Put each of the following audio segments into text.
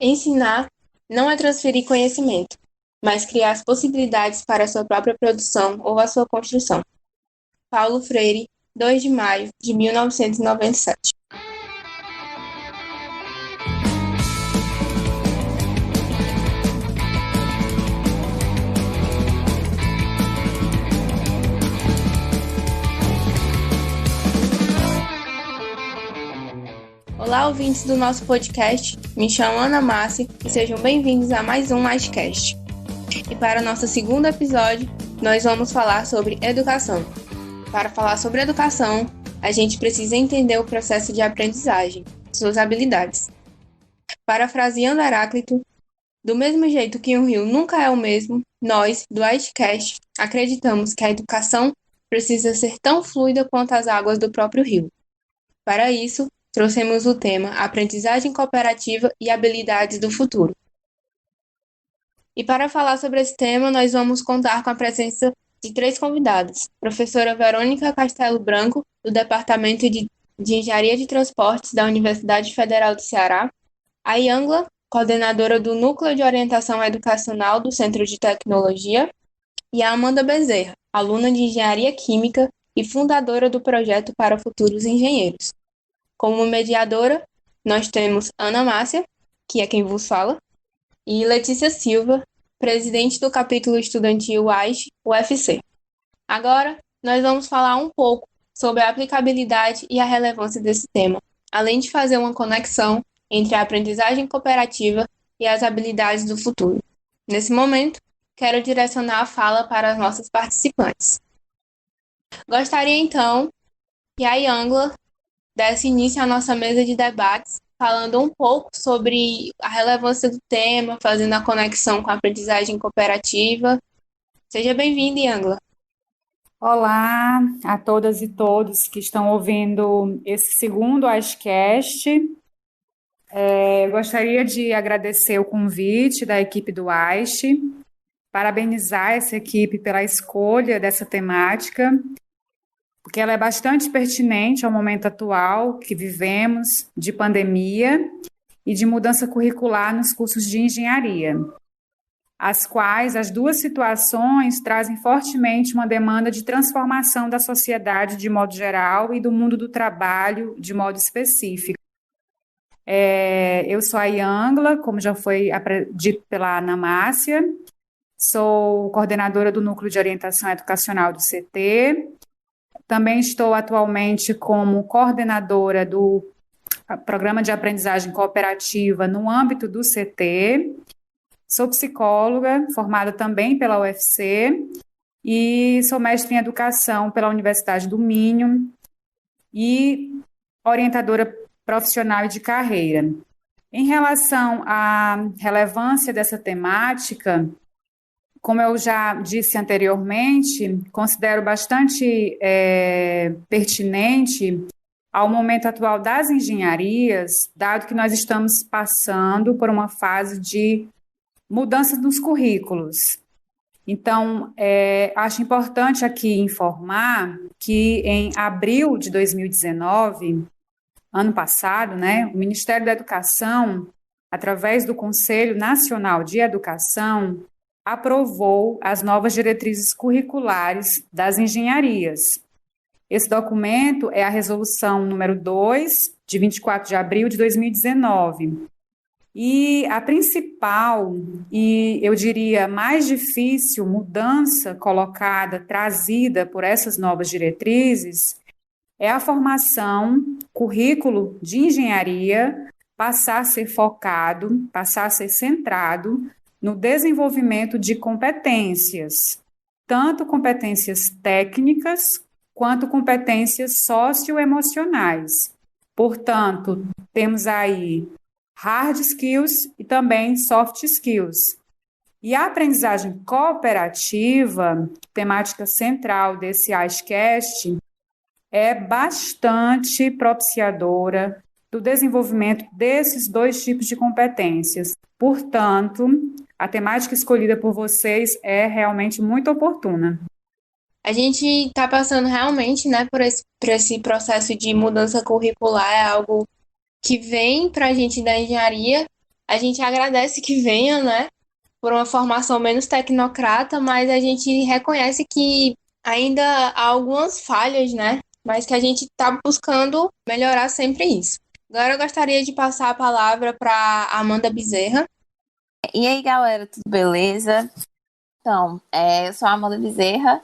Ensinar não é transferir conhecimento, mas criar as possibilidades para a sua própria produção ou a sua construção. Paulo Freire, 2 de maio de 1997. Olá, ouvintes do nosso podcast. Me chamo Ana Márcia e sejam bem-vindos a mais um Livecast. E para o nosso segundo episódio, nós vamos falar sobre educação. Para falar sobre educação, a gente precisa entender o processo de aprendizagem, suas habilidades. Parafraseando Heráclito, do mesmo jeito que um rio nunca é o mesmo, nós, do Livecast, acreditamos que a educação precisa ser tão fluida quanto as águas do próprio rio. Para isso, trouxemos o tema Aprendizagem Cooperativa e Habilidades do Futuro. E para falar sobre esse tema, nós vamos contar com a presença de 3 convidadas. Professora Verônica Castelo Branco, do Departamento de Engenharia de Transportes da Universidade Federal do Ceará, a Yangla, coordenadora do Núcleo de Orientação Educacional do Centro de Tecnologia, e a Amanda Bezerra, aluna de Engenharia Química e fundadora do projeto para futuros engenheiros. Como mediadora, nós temos Ana Márcia, que é quem vos fala, e Letícia Silva, presidente do capítulo estudantil UASH-UFC. Agora, nós vamos falar um pouco sobre a aplicabilidade e a relevância desse tema, além de fazer uma conexão entre a aprendizagem cooperativa e as habilidades do futuro. Nesse momento, quero direcionar a fala para as nossas participantes. Gostaria, então, que a Yangla desse início à nossa mesa de debates, falando um pouco sobre a relevância do tema, fazendo a conexão com a aprendizagem cooperativa. Seja bem-vinda, Yangla. Olá a todas e todos que estão ouvindo esse segundo Ashcast. Gostaria de agradecer o convite da equipe do AISH, parabenizar essa equipe pela escolha dessa temática, porque ela é bastante pertinente ao momento atual que vivemos de pandemia e de mudança curricular nos cursos de engenharia, as quais as duas situações trazem fortemente uma demanda de transformação da sociedade de modo geral e do mundo do trabalho de modo específico. Eu sou a Yangla, como já foi dito pela Ana Márcia, sou coordenadora do Núcleo de Orientação Educacional do CT. Também estou atualmente como coordenadora do Programa de Aprendizagem Cooperativa no âmbito do CT. Sou psicóloga, formada também pela UFC, e sou mestre em Educação pela Universidade do Minho e orientadora profissional e de carreira. Em relação à relevância dessa temática, como eu já disse anteriormente, considero bastante pertinente ao momento atual das engenharias, dado que nós estamos passando por uma fase de mudanças nos currículos. Então, acho importante aqui informar que em abril de 2019, ano passado, o Ministério da Educação, através do Conselho Nacional de Educação, aprovou as novas diretrizes curriculares das engenharias. Esse documento é a resolução número 2, de 24 de abril de 2019. E a principal, e eu diria mais difícil mudança trazida por essas novas diretrizes, é a formação, currículo de engenharia, passar a ser focado, passar a ser centrado no desenvolvimento de competências, tanto competências técnicas quanto competências socioemocionais. Portanto, temos aí hard skills e também soft skills. E a aprendizagem cooperativa, temática central desse Ashcast, é bastante propiciadora do desenvolvimento desses 2 tipos de competências. Portanto, a temática escolhida por vocês é realmente muito oportuna. A gente está passando realmente, por esse processo de mudança curricular, é algo que vem para a gente da engenharia A gente agradece que venha, né, por uma formação menos tecnocrata, mas a gente reconhece que ainda há algumas falhas, né, mas que a gente está buscando melhorar sempre isso. Agora eu gostaria de passar a palavra para Amanda Bezerra. E aí, galera, tudo beleza? Então, eu sou a Amanda Bezerra,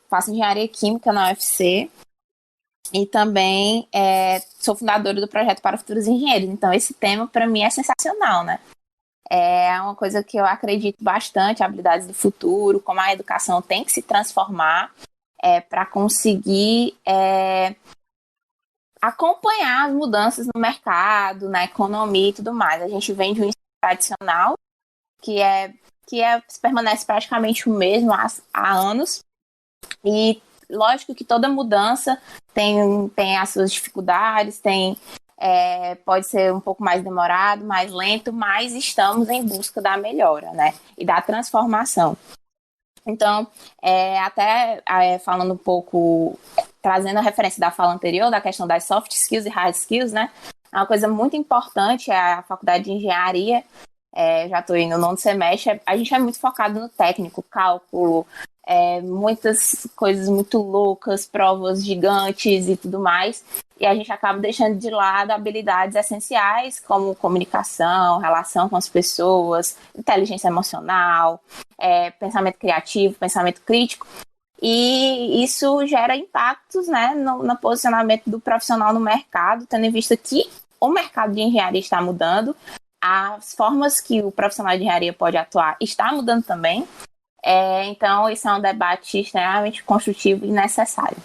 faço engenharia química na UFC e também sou fundadora do projeto para futuros engenheiros. Então, esse tema, para mim, é sensacional, né? É uma coisa que eu acredito bastante, habilidades do futuro, como a educação tem que se transformar para conseguir acompanhar as mudanças no mercado, na economia e tudo mais. A gente vem de um ensino tradicional, que permanece praticamente o mesmo há anos, e lógico que toda mudança tem as suas dificuldades, pode ser um pouco mais demorado, mais lento, mas estamos em busca da melhora, né? E da transformação. Então, falando um pouco, trazendo a referência da fala anterior, da questão das soft skills e hard skills, né? Uma coisa muito importante é a faculdade de engenharia, já estou indo no 9º semestre, a gente é muito focado no técnico, cálculo, muitas coisas muito loucas, provas gigantes e tudo mais, e a gente acaba deixando de lado habilidades essenciais como comunicação, relação com as pessoas, inteligência emocional, pensamento criativo, pensamento crítico, e isso gera impactos, né, no posicionamento do profissional no mercado, tendo em vista que o mercado de engenharia está mudando, as formas que o profissional de engenharia pode atuar está mudando também. Então, isso é um debate extremamente construtivo e necessário.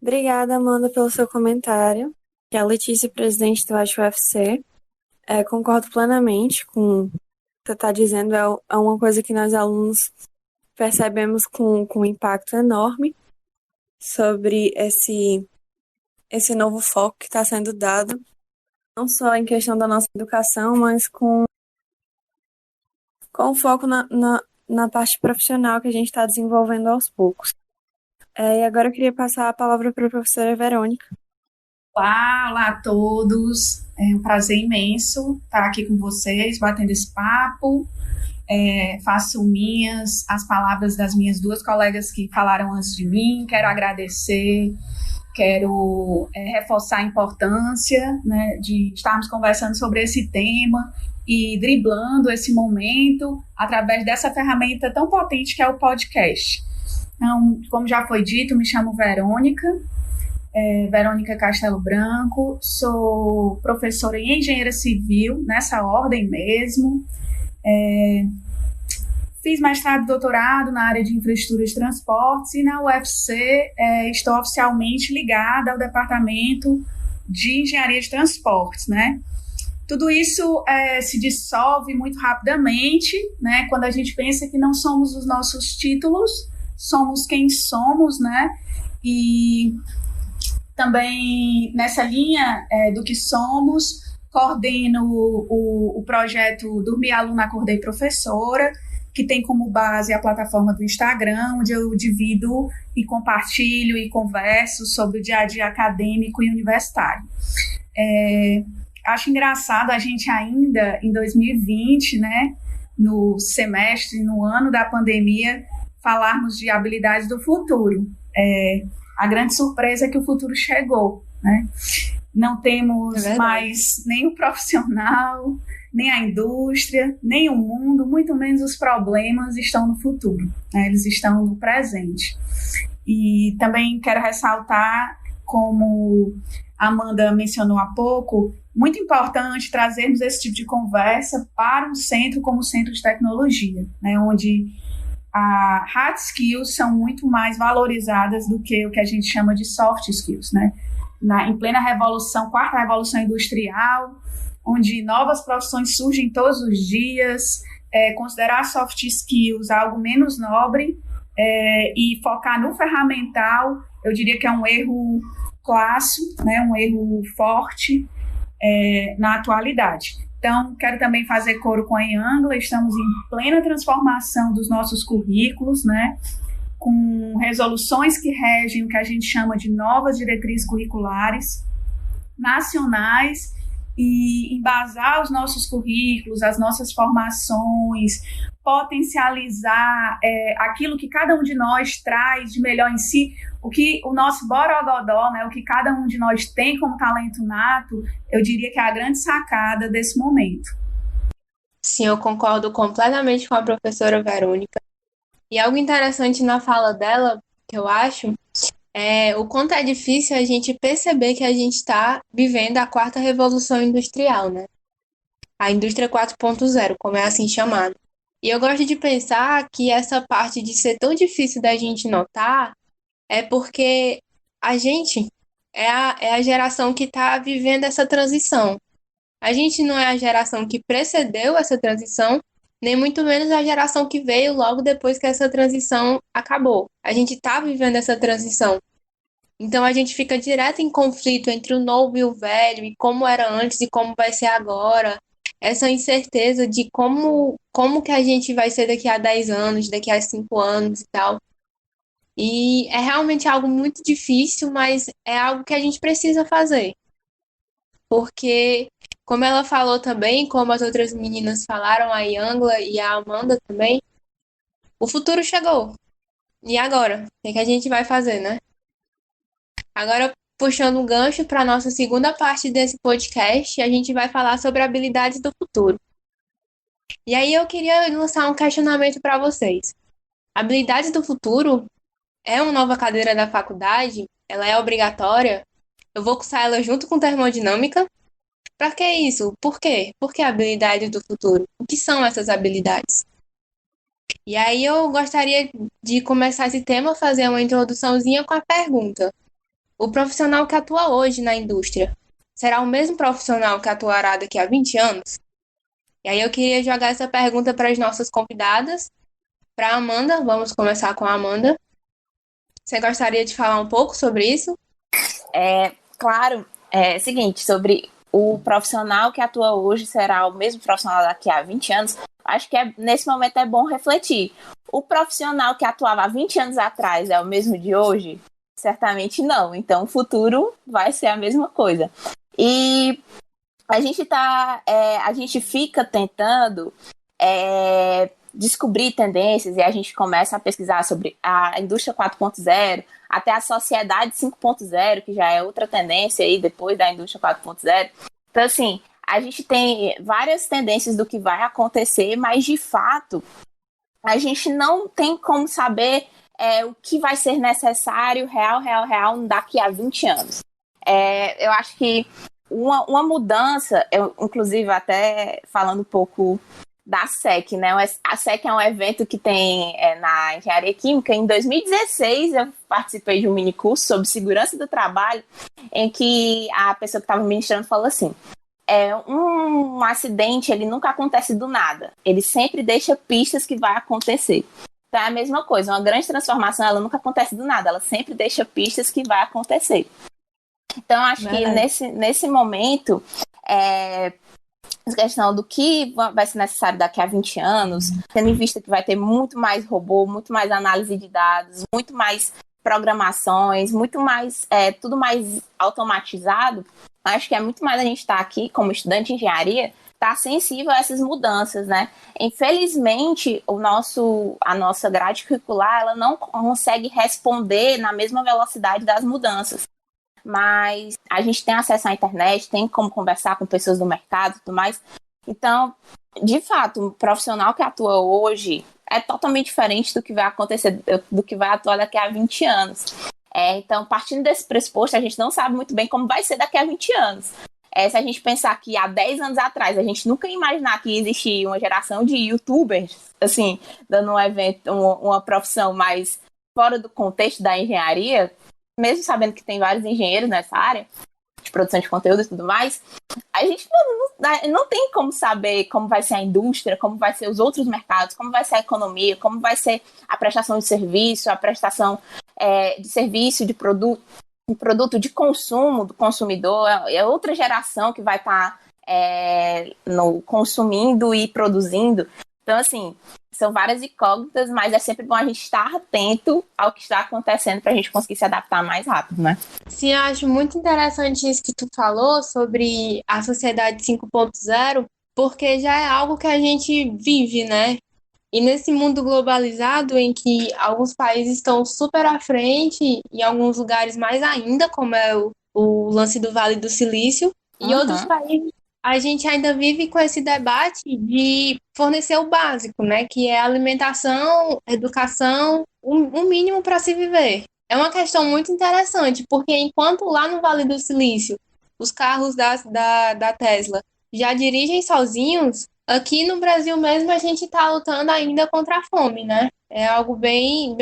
Obrigada, Amanda, pelo seu comentário. Que é a Letícia, presidente do UFC. Concordo plenamente com o que você está dizendo. É uma coisa que nós, alunos, percebemos com um impacto enorme sobre esse novo foco que está sendo dado, não só em questão da nossa educação, mas com foco na parte profissional que a gente está desenvolvendo aos poucos. E agora eu queria passar a palavra para a professora Verônica. Olá a todos. É um prazer imenso estar aqui com vocês, batendo esse papo. Faço minhas as palavras das minhas duas colegas que falaram antes de mim. Quero agradecer, quero reforçar a importância, né, de estarmos conversando sobre esse tema e driblando esse momento através dessa ferramenta tão potente que é o podcast. Então, como já foi dito, me chamo Verônica Castelo Branco, sou professora em engenharia civil, nessa ordem mesmo. Fiz mestrado e doutorado na área de infraestrutura de transportes e na UFC estou oficialmente ligada ao departamento de engenharia de transportes, né? Tudo isso se dissolve muito rapidamente, né? Quando a gente pensa que não somos os nossos títulos, somos quem somos, né? E também nessa linha do que somos, coordeno o projeto Dormi Aluna, Acordei Professora, que tem como base a plataforma do Instagram, onde eu divido e compartilho e converso sobre o dia a dia acadêmico e universitário. Acho engraçado a gente ainda, em 2020, né, no semestre, no ano da pandemia, falarmos de habilidades do futuro. A grande surpresa é que o futuro chegou, né? Não temos mais nem o profissional, nem a indústria, nem o mundo, muito menos os problemas estão no futuro, né? Eles estão no presente. E também quero ressaltar, como a Amanda mencionou há pouco, muito importante trazermos esse tipo de conversa para um centro como o Centro de Tecnologia, né? Onde as hard skills são muito mais valorizadas do que o que a gente chama de soft skills, né? Em plena revolução, quarta revolução industrial, onde novas profissões surgem todos os dias, considerar soft skills algo menos nobre e focar no ferramental, eu diria que é um erro clássico, né? Um erro forte na atualidade. Então, quero também fazer coro com a Angla, estamos em plena transformação dos nossos currículos, né, com resoluções que regem o que a gente chama de novas diretrizes curriculares nacionais e embasar os nossos currículos, as nossas formações, potencializar aquilo que cada um de nós traz de melhor em si, o nosso borogodó, né, o que cada um de nós tem como talento nato, eu diria que é a grande sacada desse momento. Sim, eu concordo completamente com a professora Verônica. E algo interessante na fala dela, que eu acho, é o quanto é difícil a gente perceber que a gente está vivendo a quarta revolução industrial, né? A indústria 4.0, como é assim chamada. E eu gosto de pensar que essa parte de ser tão difícil da gente notar é porque a gente é a geração que está vivendo essa transição. A gente não é a geração que precedeu essa transição, nem muito menos a geração que veio logo depois que essa transição acabou. A gente está vivendo essa transição. Então a gente fica direto em conflito entre o novo e o velho, e como era antes e como vai ser agora. Essa incerteza de como que a gente vai ser daqui a 10 anos, daqui a 5 anos e tal. E é realmente algo muito difícil, mas é algo que a gente precisa fazer. Porque, como ela falou também, como as outras meninas falaram, a Yangla e a Amanda também, o futuro chegou. E agora? O que a gente vai fazer, né? Agora, puxando um gancho para a nossa segunda parte desse podcast, a gente vai falar sobre habilidades do futuro. E aí eu queria lançar um questionamento para vocês. Habilidades do futuro é uma nova cadeira da faculdade? Ela é obrigatória? Eu vou cursar ela junto com termodinâmica? Para que isso? Por quê? Por que habilidades do futuro? O que são essas habilidades? E aí eu gostaria de começar esse tema, fazer uma introduçãozinha com a pergunta. O profissional que atua hoje na indústria será o mesmo profissional que atuará daqui a 20 anos? E aí eu queria jogar essa pergunta para as nossas convidadas. Para a Amanda, vamos começar com a Amanda. Você gostaria de falar um pouco sobre isso? Claro, seguinte, sobre o profissional que atua hoje será o mesmo profissional daqui a 20 anos, acho que nesse momento é bom refletir. O profissional que atuava há 20 anos atrás é o mesmo de hoje? Certamente não. Então, o futuro vai ser a mesma coisa. E a gente fica tentando descobrir tendências, e a gente começa a pesquisar sobre a indústria 4.0, até a sociedade 5.0, que já é outra tendência aí depois da indústria 4.0. Então, assim, a gente tem várias tendências do que vai acontecer, mas, de fato, a gente não tem como saber o que vai ser necessário real, daqui a 20 anos. Eu acho que uma mudança, inclusive até falando um pouco da SEC, né? A SEC é um evento que tem na engenharia química. Em 2016, eu participei de um minicurso sobre segurança do trabalho, em que a pessoa que estava ministrando falou assim: um acidente, ele nunca acontece do nada, ele sempre deixa pistas que vai acontecer. Então é a mesma coisa, uma grande transformação, ela nunca acontece do nada, ela sempre deixa pistas que vai acontecer. Então acho que nesse momento, a questão do que vai ser necessário daqui a 20 anos, tendo em vista que vai ter muito mais robô, muito mais análise de dados, muito mais programações, muito mais, tudo mais automatizado, acho que é muito mais a gente estar aqui como estudante de engenharia, estar sensível a essas mudanças, né? Infelizmente, a nossa grade curricular, ela não consegue responder na mesma velocidade das mudanças. Mas a gente tem acesso à internet, tem como conversar com pessoas do mercado e tudo mais. Então, de fato, o profissional que atua hoje é totalmente diferente do que vai acontecer, do que vai atuar daqui a 20 anos. Então, partindo desse pressuposto, a gente não sabe muito bem como vai ser daqui a 20 anos. Se a gente pensar que há 10 anos atrás, a gente nunca ia imaginar que existia uma geração de youtubers, assim, dando um evento, uma profissão mais fora do contexto da engenharia, mesmo sabendo que tem vários engenheiros nessa área de produção de conteúdo e tudo mais, a gente não tem como saber como vai ser a indústria, como vai ser os outros mercados, como vai ser a economia, como vai ser a prestação de serviço, a prestação de serviço, de produto de consumo do consumidor. É outra geração que vai estar consumindo e produzindo. Então, assim, são várias incógnitas, mas é sempre bom a gente estar atento ao que está acontecendo para a gente conseguir se adaptar mais rápido, né? Sim, eu acho muito interessante isso que tu falou sobre a sociedade 5.0, porque já é algo que a gente vive, né? E nesse mundo globalizado em que alguns países estão super à frente, e alguns lugares mais ainda, como é o lance do Vale do Silício, e outros países, a gente ainda vive com esse debate de fornecer o básico, né? Que é alimentação, educação, o mínimo para se viver. É uma questão muito interessante, porque enquanto lá no Vale do Silício os carros da Tesla já dirigem sozinhos, aqui no Brasil mesmo a gente está lutando ainda contra a fome, né? É algo bem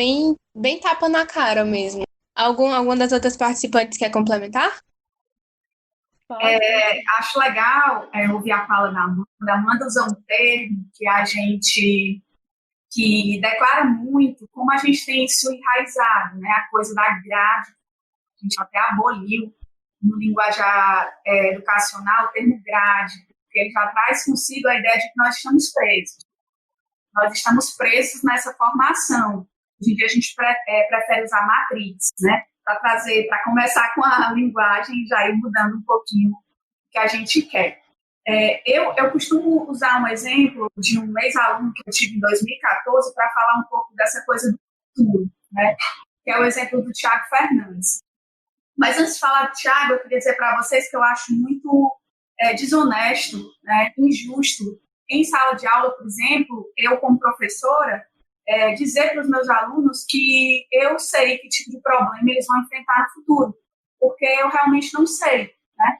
tapa na cara mesmo. Alguma das outras participantes quer complementar? Acho legal ouvir a fala da Amanda. A Amanda usa um termo que declara muito como a gente tem isso enraizado, né? A coisa da grade, a gente até aboliu no linguajar educacional o termo grade, porque ele já traz consigo a ideia de que nós estamos presos. Nós estamos presos nessa formação. Hoje em dia a gente prefere usar matriz, né? Para começar com a linguagem e já ir mudando um pouquinho o que a gente quer. Eu costumo usar um exemplo de um ex-aluno que eu tive em 2014 para falar um pouco dessa coisa do futuro, né? Que é o exemplo do Tiago Fernandes. Mas antes de falar do Tiago, eu queria dizer para vocês que eu acho muito desonesto, né, injusto, em sala de aula, por exemplo, eu como professora, dizer para os meus alunos que eu sei que tipo de problema eles vão enfrentar no futuro, porque eu realmente não sei, né?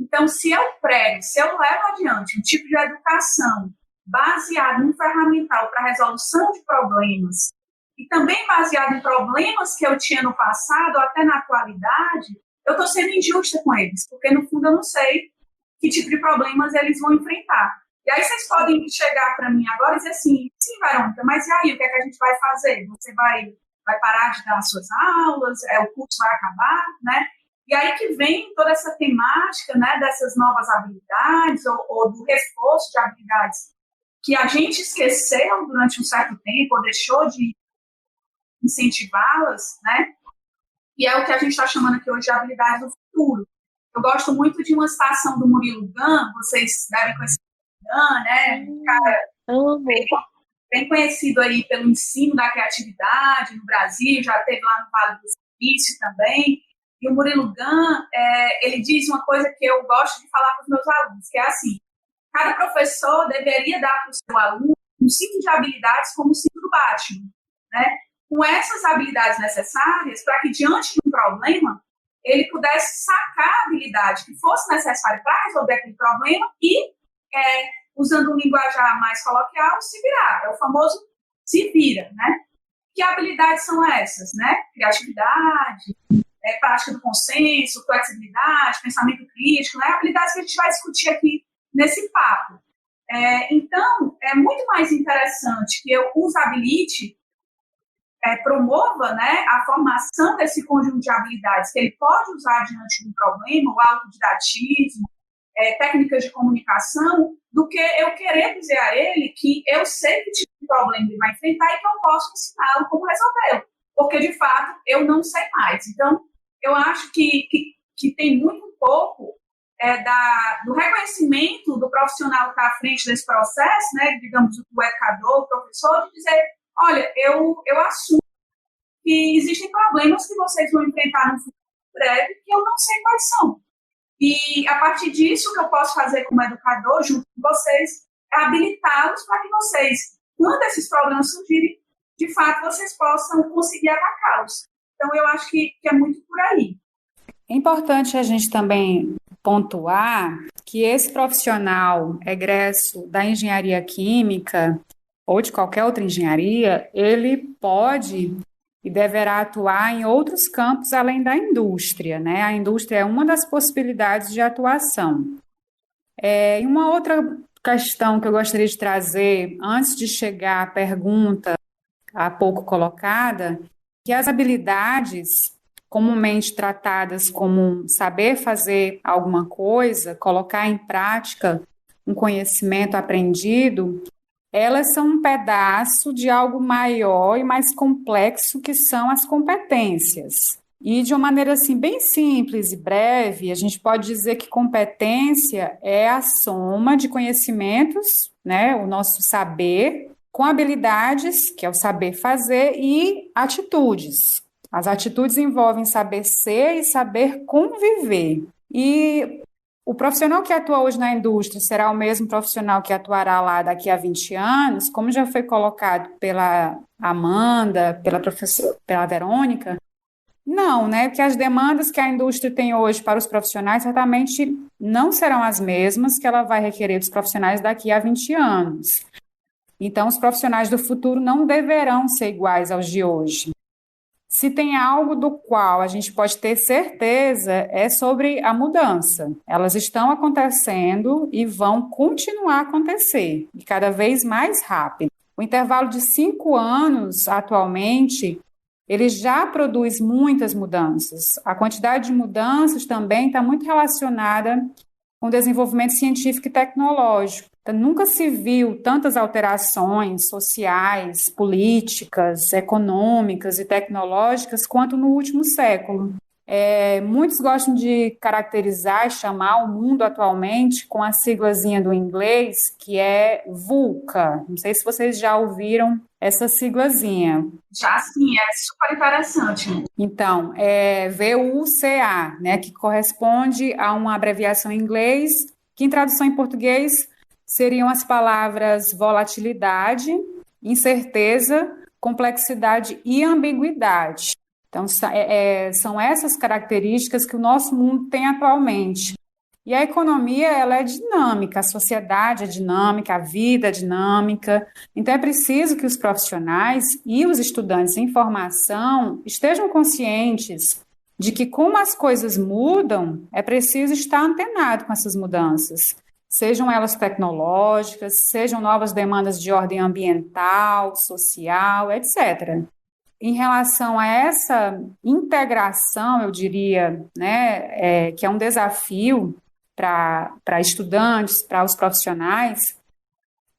Então, se eu levo adiante um tipo de educação baseado em um ferramental para resolução de problemas e também baseado em problemas que eu tinha no passado ou até na atualidade, eu estou sendo injusta com eles, porque no fundo eu não sei que tipo de problemas eles vão enfrentar. E aí vocês podem chegar para mim agora e dizer assim, sim, Verônica, mas e aí, o que é que a gente vai fazer? Você vai parar de dar as suas aulas, o curso vai acabar, né? E aí que vem toda essa temática, né, dessas novas habilidades ou do reforço de habilidades que a gente esqueceu durante um certo tempo ou deixou de incentivá-las, né? E é o que a gente está chamando aqui hoje de habilidades do futuro. Eu gosto muito de uma citação do Murilo Gun, vocês devem conhecer o Gun, né? Um cara bem conhecido aí pelo ensino da criatividade no Brasil, já esteve lá no Vale do Silício também. E o Murilo Gun, ele diz uma coisa que eu gosto de falar para os meus alunos, que é assim, cada professor deveria dar para o seu aluno um cinto de habilidades como o cinto do Batman, né? Com essas habilidades necessárias para que, diante de um problema, ele pudesse sacar a habilidade que fosse necessária para resolver aquele problema e, usando um linguajar mais coloquial, se virar. É o famoso se vira, né? Que habilidades são essas, né? Criatividade, prática do consenso, flexibilidade, pensamento crítico, né? Habilidades que a gente vai discutir aqui nesse papo. Então, é muito mais interessante que eu usabilite, promova, né, a formação desse conjunto de habilidades que ele pode usar diante de um problema, o autodidatismo, técnicas de comunicação, do que eu querer dizer a ele que eu sei que tipo de problema ele vai enfrentar e que eu posso ensiná-lo como resolvê-lo, porque, de fato, eu não sei mais. Então, eu acho que tem muito pouco do reconhecimento do profissional que está à frente desse processo, né, digamos, o educador, o professor, de dizer, olha, eu assumo que existem problemas que vocês vão enfrentar no futuro breve que eu não sei quais são. E, a partir disso, o que eu posso fazer como educador, junto com vocês, é habilitá-los para que vocês, quando esses problemas surgirem, de fato, vocês possam conseguir atacá-los. Então, eu acho que é muito por aí. É importante a gente também pontuar que esse profissional egresso da engenharia química ou de qualquer outra engenharia, ele pode e deverá atuar em outros campos além da indústria, né? A indústria é uma das possibilidades de atuação. E uma outra questão que eu gostaria de trazer, antes de chegar à pergunta há pouco colocada, que as habilidades comumente tratadas como saber fazer alguma coisa, colocar em prática um conhecimento aprendido, elas são um pedaço de algo maior e mais complexo que são as competências. E de uma maneira assim bem simples e breve, a gente pode dizer que competência é a soma de conhecimentos, né, o nosso saber, com habilidades, que é o saber fazer, e atitudes. As atitudes envolvem saber ser e saber conviver. E o profissional que atua hoje na indústria será o mesmo profissional que atuará lá daqui a 20 anos, como já foi colocado pela Amanda, pela Verônica? Não, né? Porque as demandas que a indústria tem hoje para os profissionais certamente não serão as mesmas que ela vai requerer dos profissionais daqui a 20 anos. Então, os profissionais do futuro não deverão ser iguais aos de hoje. Se tem algo do qual a gente pode ter certeza, é sobre a mudança. Elas estão acontecendo e vão continuar a acontecer, e cada vez mais rápido. O intervalo de 5 anos, atualmente, ele já produz muitas mudanças. A quantidade de mudanças também está muito relacionada com o desenvolvimento científico e tecnológico. Então, nunca se viu tantas alterações sociais, políticas, econômicas e tecnológicas quanto no último século. Muitos gostam de caracterizar e chamar o mundo atualmente com a siglazinha do inglês, que é VUCA. Não sei se vocês já ouviram essa siglazinha. Já sim, é super interessante. Então, é VUCA, né, que corresponde a uma abreviação em inglês, que em tradução em português seriam as palavras volatilidade, incerteza, complexidade e ambiguidade. Então, são essas características que o nosso mundo tem atualmente. E a economia, ela é dinâmica, a sociedade é dinâmica, a vida é dinâmica. Então, é preciso que os profissionais e os estudantes em formação estejam conscientes de que, como as coisas mudam, é preciso estar antenado com essas mudanças. Sejam elas tecnológicas, sejam novas demandas de ordem ambiental, social, etc. Em relação a essa integração, eu diria, né, que é um desafio para estudantes, para os profissionais,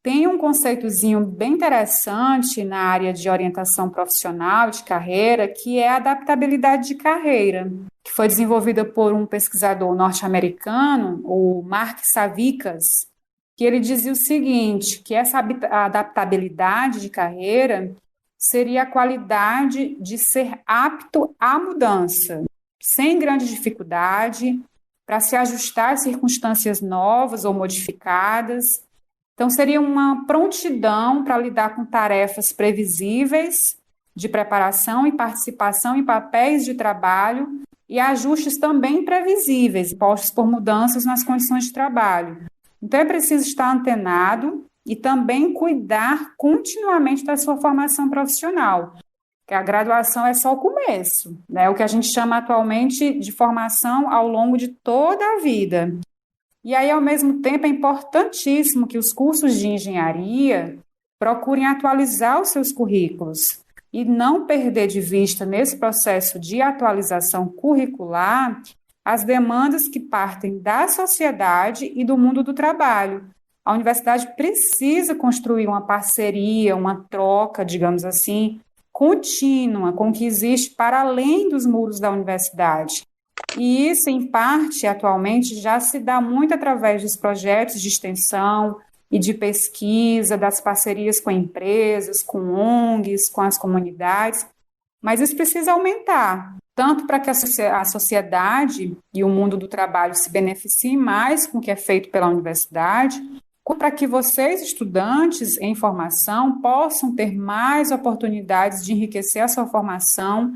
tem um conceitozinho bem interessante na área de orientação profissional, de carreira, que é a adaptabilidade de carreira, que foi desenvolvida por um pesquisador norte-americano, o Mark Savickas, que ele dizia o seguinte, que essa adaptabilidade de carreira seria a qualidade de ser apto à mudança, sem grande dificuldade, para se ajustar às circunstâncias novas ou modificadas. Então, seria uma prontidão para lidar com tarefas previsíveis de preparação e participação em papéis de trabalho e ajustes também previsíveis, impostos por mudanças nas condições de trabalho. Então, é preciso estar antenado e também cuidar continuamente da sua formação profissional, que a graduação é só o começo, né? O que a gente chama atualmente de formação ao longo de toda a vida. E aí, ao mesmo tempo, é importantíssimo que os cursos de engenharia procurem atualizar os seus currículos e não perder de vista, nesse processo de atualização curricular, as demandas que partem da sociedade e do mundo do trabalho. A universidade precisa construir uma parceria, uma troca, digamos assim, contínua com o que existe para além dos muros da universidade. E isso, em parte, atualmente, já se dá muito através dos projetos de extensão e de pesquisa, das parcerias com empresas, com ONGs, com as comunidades, mas isso precisa aumentar, tanto para que a sociedade e o mundo do trabalho se beneficiem mais com o que é feito pela universidade, como para que vocês, estudantes em formação, possam ter mais oportunidades de enriquecer a sua formação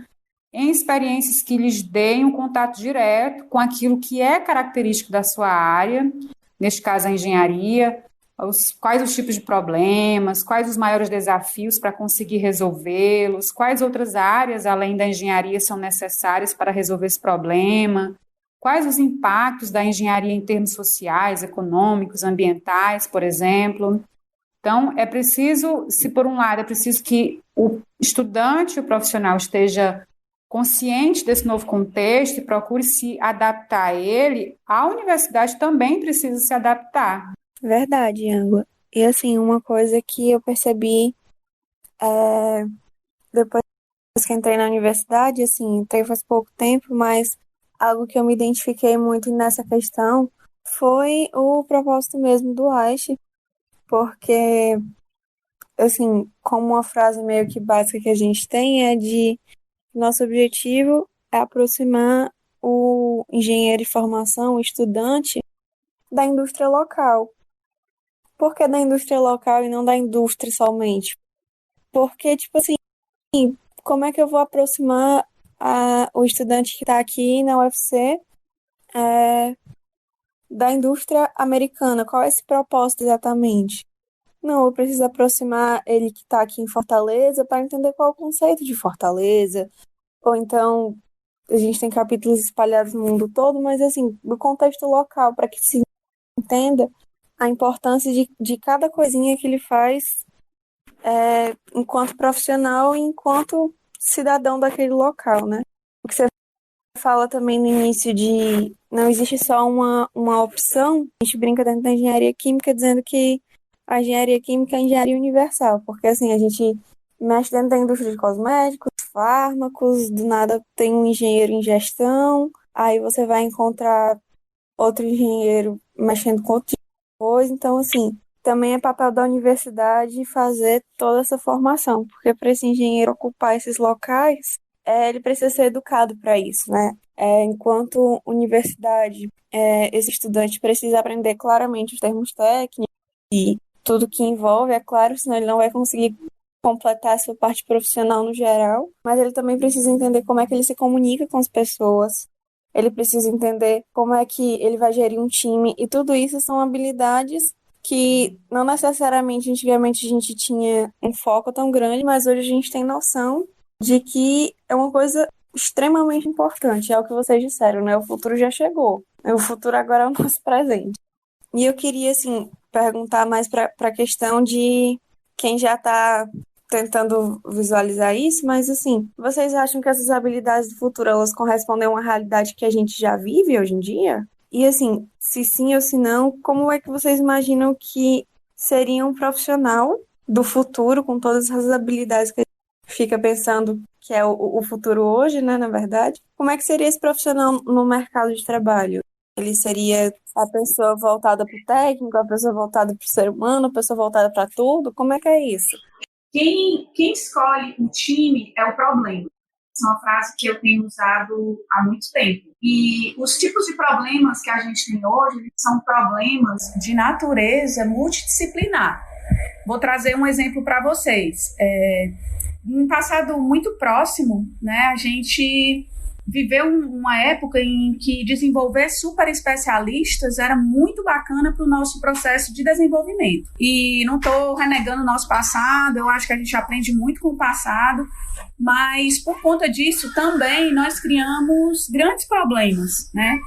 em experiências que lhes deem um contato direto com aquilo que é característico da sua área, neste caso a engenharia, quais os tipos de problemas, quais os maiores desafios para conseguir resolvê-los, quais outras áreas além da engenharia são necessárias para resolver esse problema, quais os impactos da engenharia em termos sociais, econômicos, ambientais, por exemplo. Então, é preciso, se por um lado é preciso que o estudante, o profissional esteja consciente desse novo contexto e procure se adaptar a ele, a universidade também precisa se adaptar. Verdade, Angua. E assim, uma coisa que eu percebi depois que entrei na universidade, assim, entrei faz pouco tempo, mas algo que eu me identifiquei muito nessa questão foi o propósito mesmo do AISH, porque, assim, como uma frase meio que básica que a gente tem é de nosso objetivo é aproximar o engenheiro de formação, o estudante, da indústria local. Por que da indústria local e não da indústria somente? Porque, tipo assim, como é que eu vou aproximar o estudante que está aqui na UFC da indústria americana? Qual é esse propósito exatamente? Não, eu preciso aproximar ele que está aqui em Fortaleza para entender qual é o conceito de Fortaleza. Ou então, a gente tem capítulos espalhados no mundo todo, mas assim, do contexto local, para que se entenda a importância de cada coisinha que ele faz enquanto profissional e enquanto cidadão daquele local, né? O que você fala também no início de não existe só uma opção, a gente brinca dentro da engenharia química dizendo que a engenharia química é a engenharia universal, porque assim, a gente mexe dentro da indústria de cosméticos, fármacos, do nada tem um engenheiro em gestão, aí você vai encontrar outro engenheiro mexendo com outra coisa, então assim, também é papel da universidade fazer toda essa formação, porque para esse engenheiro ocupar esses locais, ele precisa ser educado para isso, né? Enquanto universidade, esse estudante precisa aprender claramente os termos técnicos e tudo que envolve, é claro, senão ele não vai conseguir completar a sua parte profissional no geral, mas ele também precisa entender como é que ele se comunica com as pessoas, ele precisa entender como é que ele vai gerir um time, e tudo isso são habilidades que não necessariamente antigamente a gente tinha um foco tão grande, mas hoje a gente tem noção de que é uma coisa extremamente importante. É o que vocês disseram, né? O futuro já chegou. O futuro agora é o nosso presente. E eu queria, assim, perguntar mais para a questão de quem já está tentando visualizar isso, mas, assim, vocês acham que essas habilidades do futuro, elas correspondem a uma realidade que a gente já vive hoje em dia? E, assim, se sim ou se não, como é que vocês imaginam que seria um profissional do futuro com todas essas habilidades que a gente fica pensando que é o futuro hoje, né, na verdade? Como é que seria esse profissional no mercado de trabalho? Ele seria a pessoa voltada para o técnico, a pessoa voltada para o ser humano, a pessoa voltada para tudo? Como é que é isso? Quem escolhe o time é o problema. Essa é uma frase que eu tenho usado há muito tempo. E os tipos de problemas que a gente tem hoje são problemas de natureza multidisciplinar. Vou trazer um exemplo para vocês. Em um passado muito próximo, né, a gente viveu uma época em que desenvolver super especialistas era muito bacana para o nosso processo de desenvolvimento. E não estou renegando o nosso passado, eu acho que a gente aprende muito com o passado, mas por conta disso também nós criamos grandes problemas, né?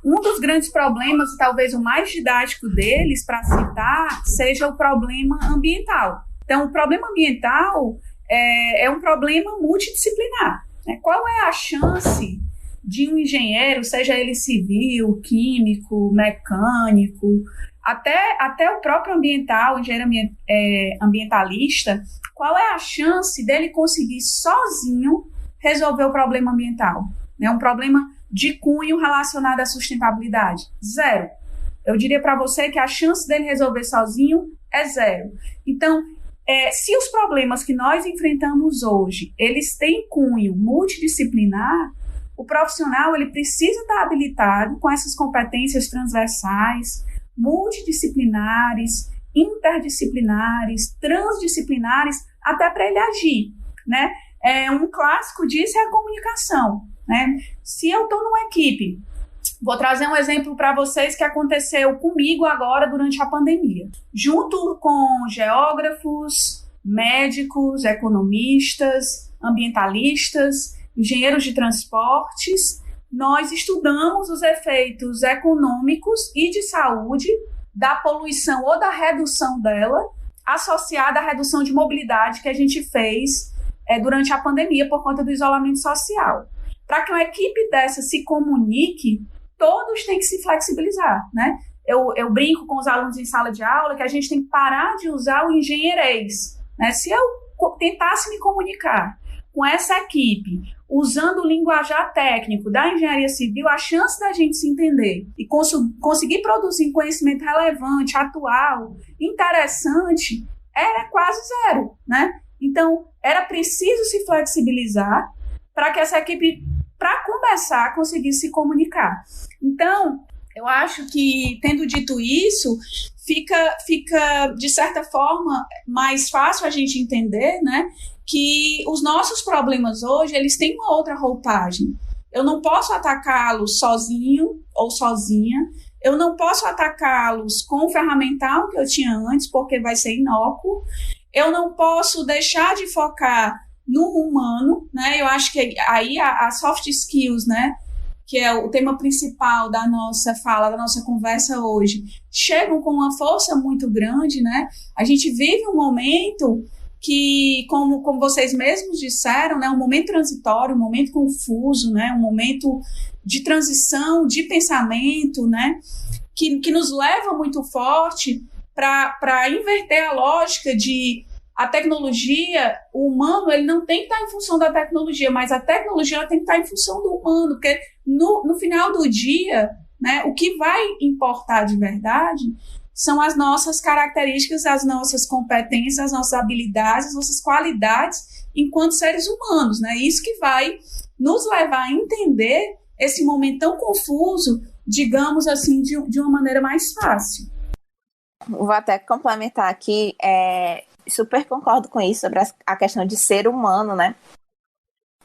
Um dos grandes problemas, e talvez o mais didático deles, para citar, seja o problema ambiental. Então, o problema ambiental é um problema multidisciplinar. Qual é a chance de um engenheiro, seja ele civil, químico, mecânico, até o próprio engenheiro ambientalista, qual é a chance dele conseguir sozinho resolver o problema ambiental? Um problema de cunho relacionado à sustentabilidade? Zero. Eu diria para você que a chance dele resolver sozinho é zero. Então, se os problemas que nós enfrentamos hoje, eles têm cunho multidisciplinar, o profissional ele precisa estar habilitado com essas competências transversais, multidisciplinares, interdisciplinares, transdisciplinares, até para ele agir, né? Um clássico disso é a comunicação, né? Se eu estou numa equipe, vou trazer um exemplo para vocês que aconteceu comigo agora durante a pandemia. Junto com geógrafos, médicos, economistas, ambientalistas, engenheiros de transportes, nós estudamos os efeitos econômicos e de saúde da poluição ou da redução dela, associada à redução de mobilidade que a gente fez durante a pandemia por conta do isolamento social. Para que uma equipe dessa se comunique, todos têm que se flexibilizar, né? eu brinco com os alunos em sala de aula que a gente tem que parar de usar o engenheirês, né? Se eu tentasse me comunicar com essa equipe, usando o linguajar técnico da engenharia civil, a chance da gente se entender e conseguir produzir conhecimento relevante, atual, interessante, era quase zero, né? Então, era preciso se flexibilizar para que essa equipe, para começar, conseguisse se comunicar. Então, eu acho que, tendo dito isso, fica de certa forma, mais fácil a gente entender, né, que os nossos problemas hoje, eles têm uma outra roupagem. Eu não posso atacá-los sozinho ou sozinha, eu não posso atacá-los com o ferramental que eu tinha antes, porque vai ser inócuo, eu não posso deixar de focar no humano, né, eu acho que aí a soft skills, né, que é o tema principal da nossa fala, da nossa conversa hoje, chegam com uma força muito grande, né? A gente vive um momento que, como vocês mesmos disseram, né, um momento transitório, um momento confuso, né, um momento de transição, de pensamento, né, que nos leva muito forte para inverter a lógica de a tecnologia, o humano, ele não tem que estar em função da tecnologia, mas a tecnologia ela tem que estar em função do humano, porque no final do dia, né, o que vai importar de verdade são as nossas características, as nossas competências, as nossas habilidades, as nossas qualidades enquanto seres humanos, né? Isso que vai nos levar a entender esse momento tão confuso, digamos assim, de uma maneira mais fácil. Vou até complementar aqui, super concordo com isso, sobre a questão de ser humano, né?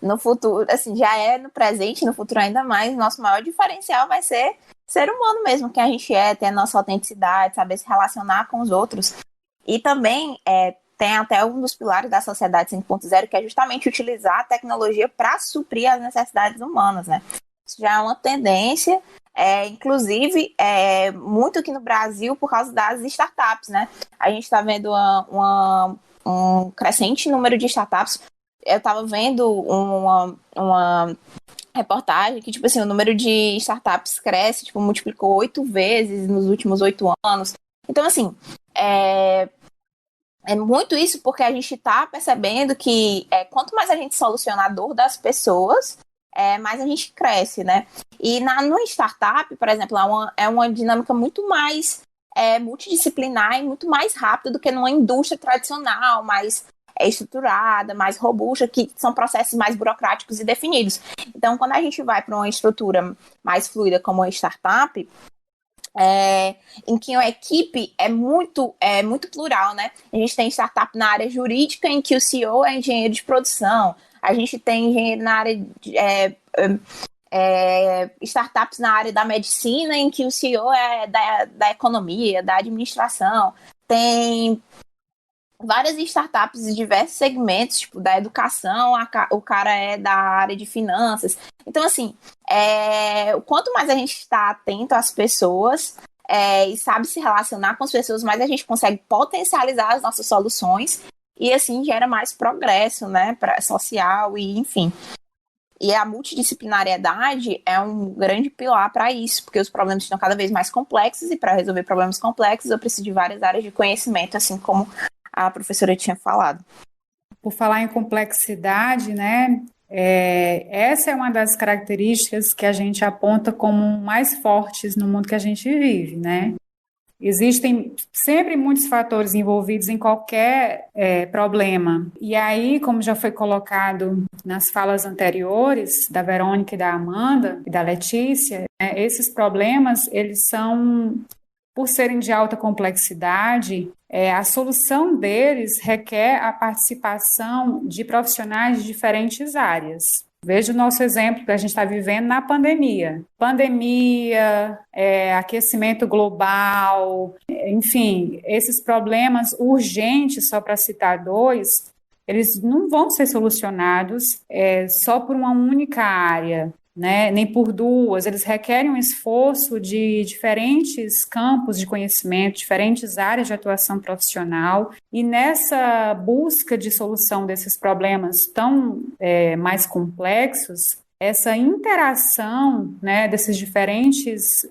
No futuro, assim, já é no presente, no futuro ainda mais, nosso maior diferencial vai ser humano mesmo, que a gente ter a nossa autenticidade, saber se relacionar com os outros. E também tem até um dos pilares da sociedade 5.0, que é justamente utilizar a tecnologia para suprir as necessidades humanas, né? Isso já é uma tendência, inclusive, muito aqui no Brasil, por causa das startups, né? A gente está vendo um crescente número de startups. Eu estava vendo uma reportagem que, tipo assim, o número de startups cresce, tipo, multiplicou 8 vezes nos últimos 8 anos. Então, assim, é muito isso porque a gente está percebendo que quanto mais a gente soluciona a dor das pessoas, mais a gente cresce, né? E no startup, por exemplo, é uma dinâmica muito mais multidisciplinar e muito mais rápida do que numa indústria tradicional, mais estruturada, mais robusta, que são processos mais burocráticos e definidos. Então, quando a gente vai para uma estrutura mais fluida como a startup, em que a equipe é muito plural, né? A gente tem startup na área jurídica, em que o CEO é engenheiro de produção. A gente tem engenheiro na área de startups na área da medicina, em que o CEO é da economia, da administração. Tem várias startups de diversos segmentos, tipo da educação, o cara é da área de finanças. Então, assim, quanto mais a gente está atento às pessoas e sabe se relacionar com as pessoas, mais a gente consegue potencializar as nossas soluções e, assim, gera mais progresso, né, social e, enfim. E a multidisciplinariedade é um grande pilar para isso, porque os problemas estão cada vez mais complexos e para resolver problemas complexos eu preciso de várias áreas de conhecimento, assim como a professora tinha falado. Por falar em complexidade, né, essa é uma das características que a gente aponta como mais fortes no mundo que a gente vive, né? Existem sempre muitos fatores envolvidos em qualquer problema. E aí, como já foi colocado nas falas anteriores, da Verônica e da Amanda e da Letícia, esses problemas, eles são, por serem de alta complexidade, a solução deles requer a participação de profissionais de diferentes áreas. Veja o nosso exemplo que a gente está vivendo na pandemia. Pandemia, aquecimento global, enfim, esses problemas urgentes, só para citar dois, eles não vão ser solucionados só por uma única área, né? Nem por duas, eles requerem um esforço de diferentes campos de conhecimento, diferentes áreas de atuação profissional, e nessa busca de solução desses problemas tão mais complexos, essa interação, né, desses diferentes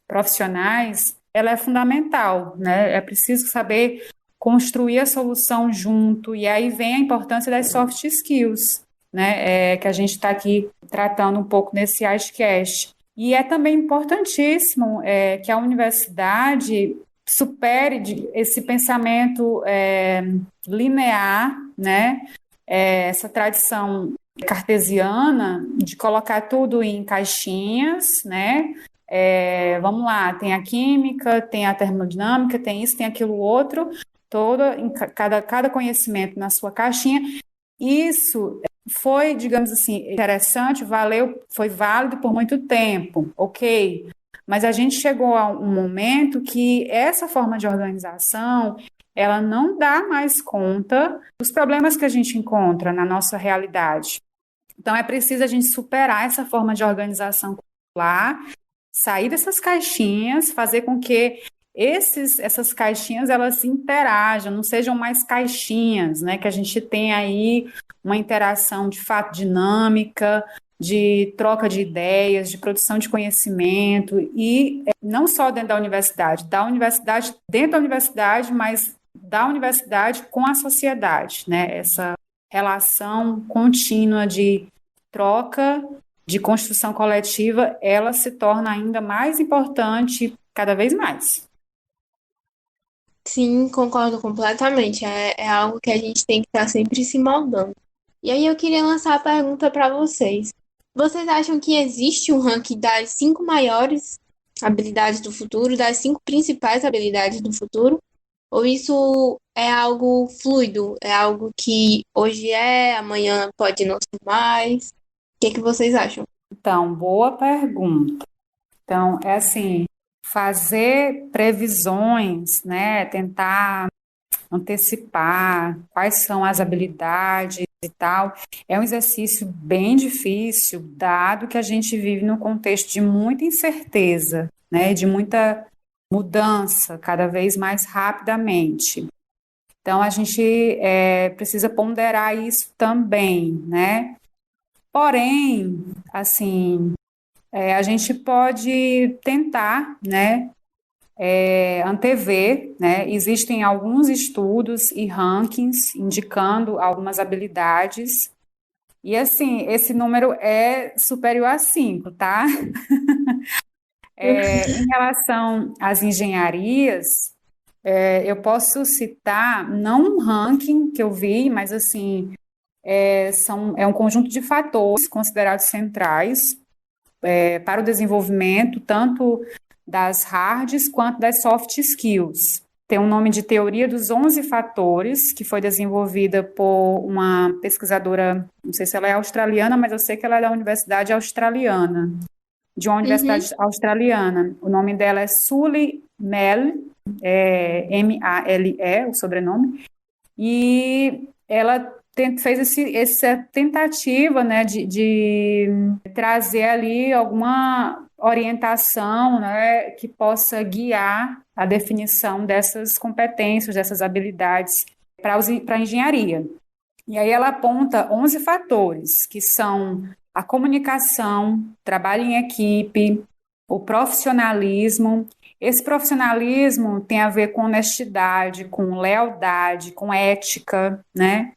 profissionais, ela é fundamental, né? É preciso saber construir a solução junto, e aí vem a importância das soft skills, né? Que a gente está aqui tratando um pouco nesse ICEScast. E é também importantíssimo que a universidade supere esse pensamento linear, né? Essa tradição cartesiana de colocar tudo em caixinhas, né? Vamos lá, tem a química, tem a termodinâmica, tem isso, tem aquilo outro, cada conhecimento na sua caixinha. Isso foi, digamos assim, interessante, foi válido por muito tempo, ok? Mas a gente chegou a um momento que essa forma de organização, ela não dá mais conta dos problemas que a gente encontra na nossa realidade. Então, é preciso a gente superar essa forma de organização curricular, sair dessas caixinhas, fazer com que essas caixinhas elas se interajam, não sejam mais caixinhas, né? Que a gente tenha aí uma interação de fato dinâmica, de troca de ideias, de produção de conhecimento, e não só dentro da universidade, dentro da universidade, mas da universidade com a sociedade, né? Essa relação contínua de troca, de construção coletiva, ela se torna ainda mais importante cada vez mais. Sim, concordo completamente. É algo que a gente tem que estar sempre se moldando. E aí eu queria lançar a pergunta para vocês. Vocês acham que existe um ranking das 5 maiores habilidades do futuro, das 5 principais habilidades do futuro? Ou isso é algo fluido? É algo que hoje amanhã pode não ser mais? O que vocês acham? Então, boa pergunta. Então, é assim, fazer previsões, né, tentar antecipar quais são as habilidades e tal, é um exercício bem difícil, dado que a gente vive num contexto de muita incerteza, né, de muita mudança cada vez mais rapidamente. Então, a gente precisa ponderar isso também, né? Porém, assim, a gente pode tentar, né, antever, né? Existem alguns estudos e rankings indicando algumas habilidades, e assim, esse número é superior a 5, tá? Em relação às engenharias, eu posso citar, não um ranking que eu vi, mas assim, é um conjunto de fatores considerados centrais para o desenvolvimento, tanto das hards quanto das soft skills. Tem um nome de Teoria dos 11 Fatores, que foi desenvolvida por uma pesquisadora, não sei se ela é australiana, mas eu sei que ela é da Universidade Australiana, de uma universidade australiana. O nome dela é Sully Male, M-A-L-E, o sobrenome, e ela fez essa tentativa, né, de trazer ali alguma orientação, né, que possa guiar a definição dessas competências, dessas habilidades para a engenharia. E aí ela aponta 11 fatores, que são a comunicação, trabalho em equipe, o profissionalismo. Esse profissionalismo tem a ver com honestidade, com lealdade, com ética, né?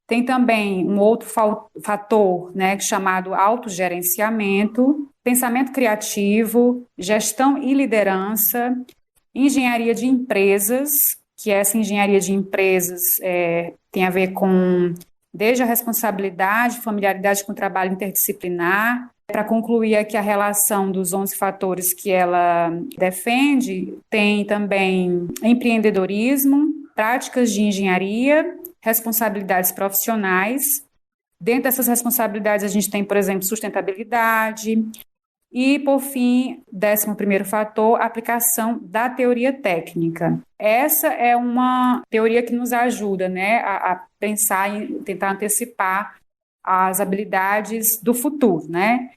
Tem também um outro fator, né, chamado autogerenciamento, pensamento criativo, gestão e liderança, engenharia de empresas, que essa engenharia de empresas tem a ver com desde a responsabilidade, familiaridade com o trabalho interdisciplinar. Para concluir aqui a relação dos 11 fatores que ela defende, tem também empreendedorismo, práticas de engenharia, responsabilidades profissionais. Dentro dessas responsabilidades, a gente tem, por exemplo, sustentabilidade. E, por fim, 11º fator, aplicação da teoria técnica. Essa é uma teoria que nos ajuda, né, a pensar e tentar antecipar as habilidades do futuro, né,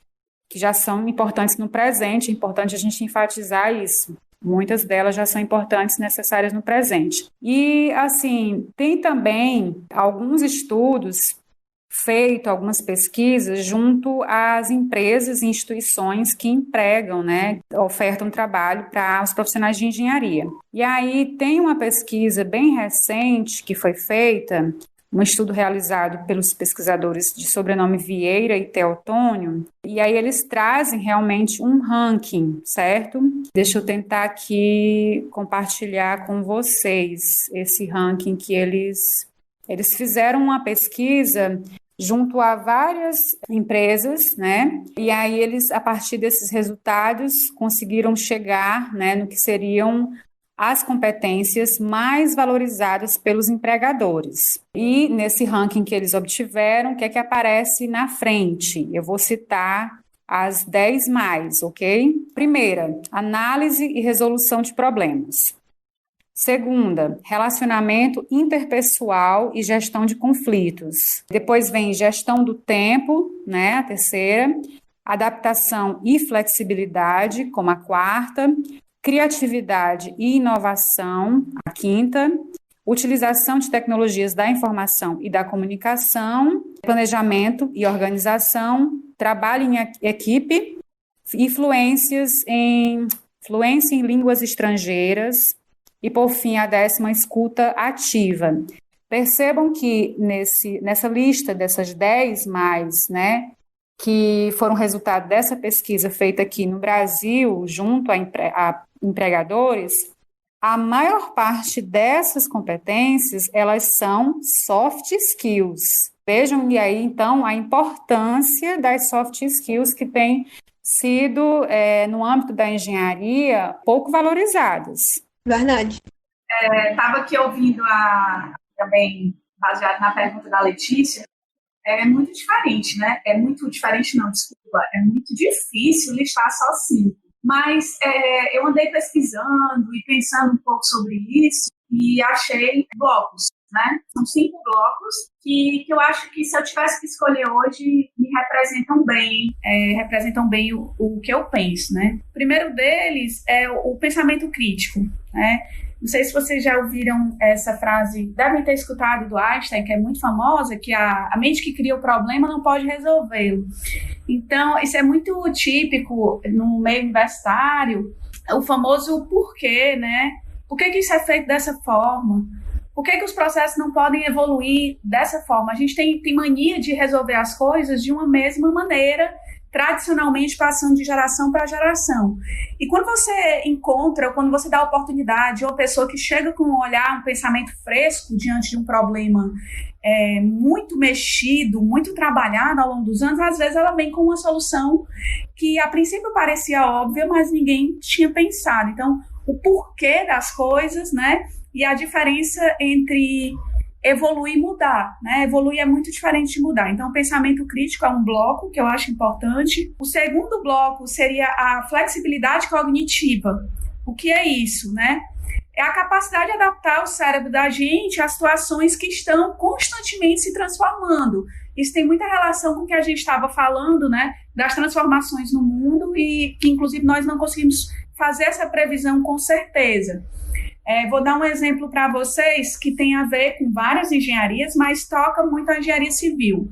que já são importantes no presente. É importante a gente enfatizar isso. Muitas delas já são importantes e necessárias no presente. E, assim, tem também alguns estudos feito algumas pesquisas junto às empresas e instituições que empregam, né, ofertam trabalho para os profissionais de engenharia. E aí tem uma pesquisa bem recente que foi feita, um estudo realizado pelos pesquisadores de sobrenome Vieira e Teotônio, e aí eles trazem realmente um ranking, certo? Deixa eu tentar aqui compartilhar com vocês esse ranking que eles fizeram uma pesquisa junto a várias empresas, né? E aí eles, a partir desses resultados, conseguiram chegar, né, no que seriam as competências mais valorizadas pelos empregadores. E nesse ranking que eles obtiveram, o que é que aparece na frente? Eu vou citar as 10 mais, ok? Primeira, análise e resolução de problemas. Segunda, relacionamento interpessoal e gestão de conflitos. Depois vem gestão do tempo, né? A terceira, adaptação e flexibilidade, como a quarta. Criatividade e inovação, a quinta, utilização de tecnologias da informação e da comunicação, planejamento e organização, trabalho em equipe, fluência em línguas estrangeiras e, por fim, a 10ª, escuta ativa. Percebam que nessa lista dessas 10 mais, né, que foram resultado dessa pesquisa feita aqui no Brasil, junto a empregadores, a maior parte dessas competências, elas são soft skills. Vejam aí, então, a importância das soft skills que têm sido, no âmbito da engenharia, pouco valorizadas. Verdade. Estava aqui ouvindo também, baseado na pergunta da Letícia, é muito diferente, né? É muito diferente, não, desculpa. É muito difícil listar só 5. Mas eu andei pesquisando e pensando um pouco sobre isso e achei blocos, né? São 5 blocos que eu acho que, se eu tivesse que escolher hoje, me representam bem o que eu penso, né? O primeiro deles é o pensamento crítico, né? Não sei se vocês já ouviram essa frase, devem ter escutado do Einstein, que é muito famosa, que a mente que cria o problema não pode resolvê-lo. Então, isso é muito típico no meio universitário, o famoso porquê, né? Por que isso é feito dessa forma? Por que os processos não podem evoluir dessa forma? A gente tem mania de resolver as coisas de uma mesma maneira, tradicionalmente passando de geração para geração. E quando você encontra, quando você dá a oportunidade, uma pessoa que chega com um olhar, um pensamento fresco diante de um problema muito mexido, muito trabalhado ao longo dos anos, às vezes ela vem com uma solução que a princípio parecia óbvia, mas ninguém tinha pensado. Então, o porquê das coisas, né? E a diferença entre evoluir e mudar, né? Evoluir é muito diferente de mudar. Então, o pensamento crítico é um bloco que eu acho importante. O segundo bloco seria a flexibilidade cognitiva. O que é isso, né? É a capacidade de adaptar o cérebro da gente a situações que estão constantemente se transformando. Isso tem muita relação com o que a gente estava falando, né? Das transformações no mundo e que, inclusive, nós não conseguimos fazer essa previsão com certeza. Vou dar um exemplo para vocês que tem a ver com várias engenharias, mas toca muito a engenharia civil.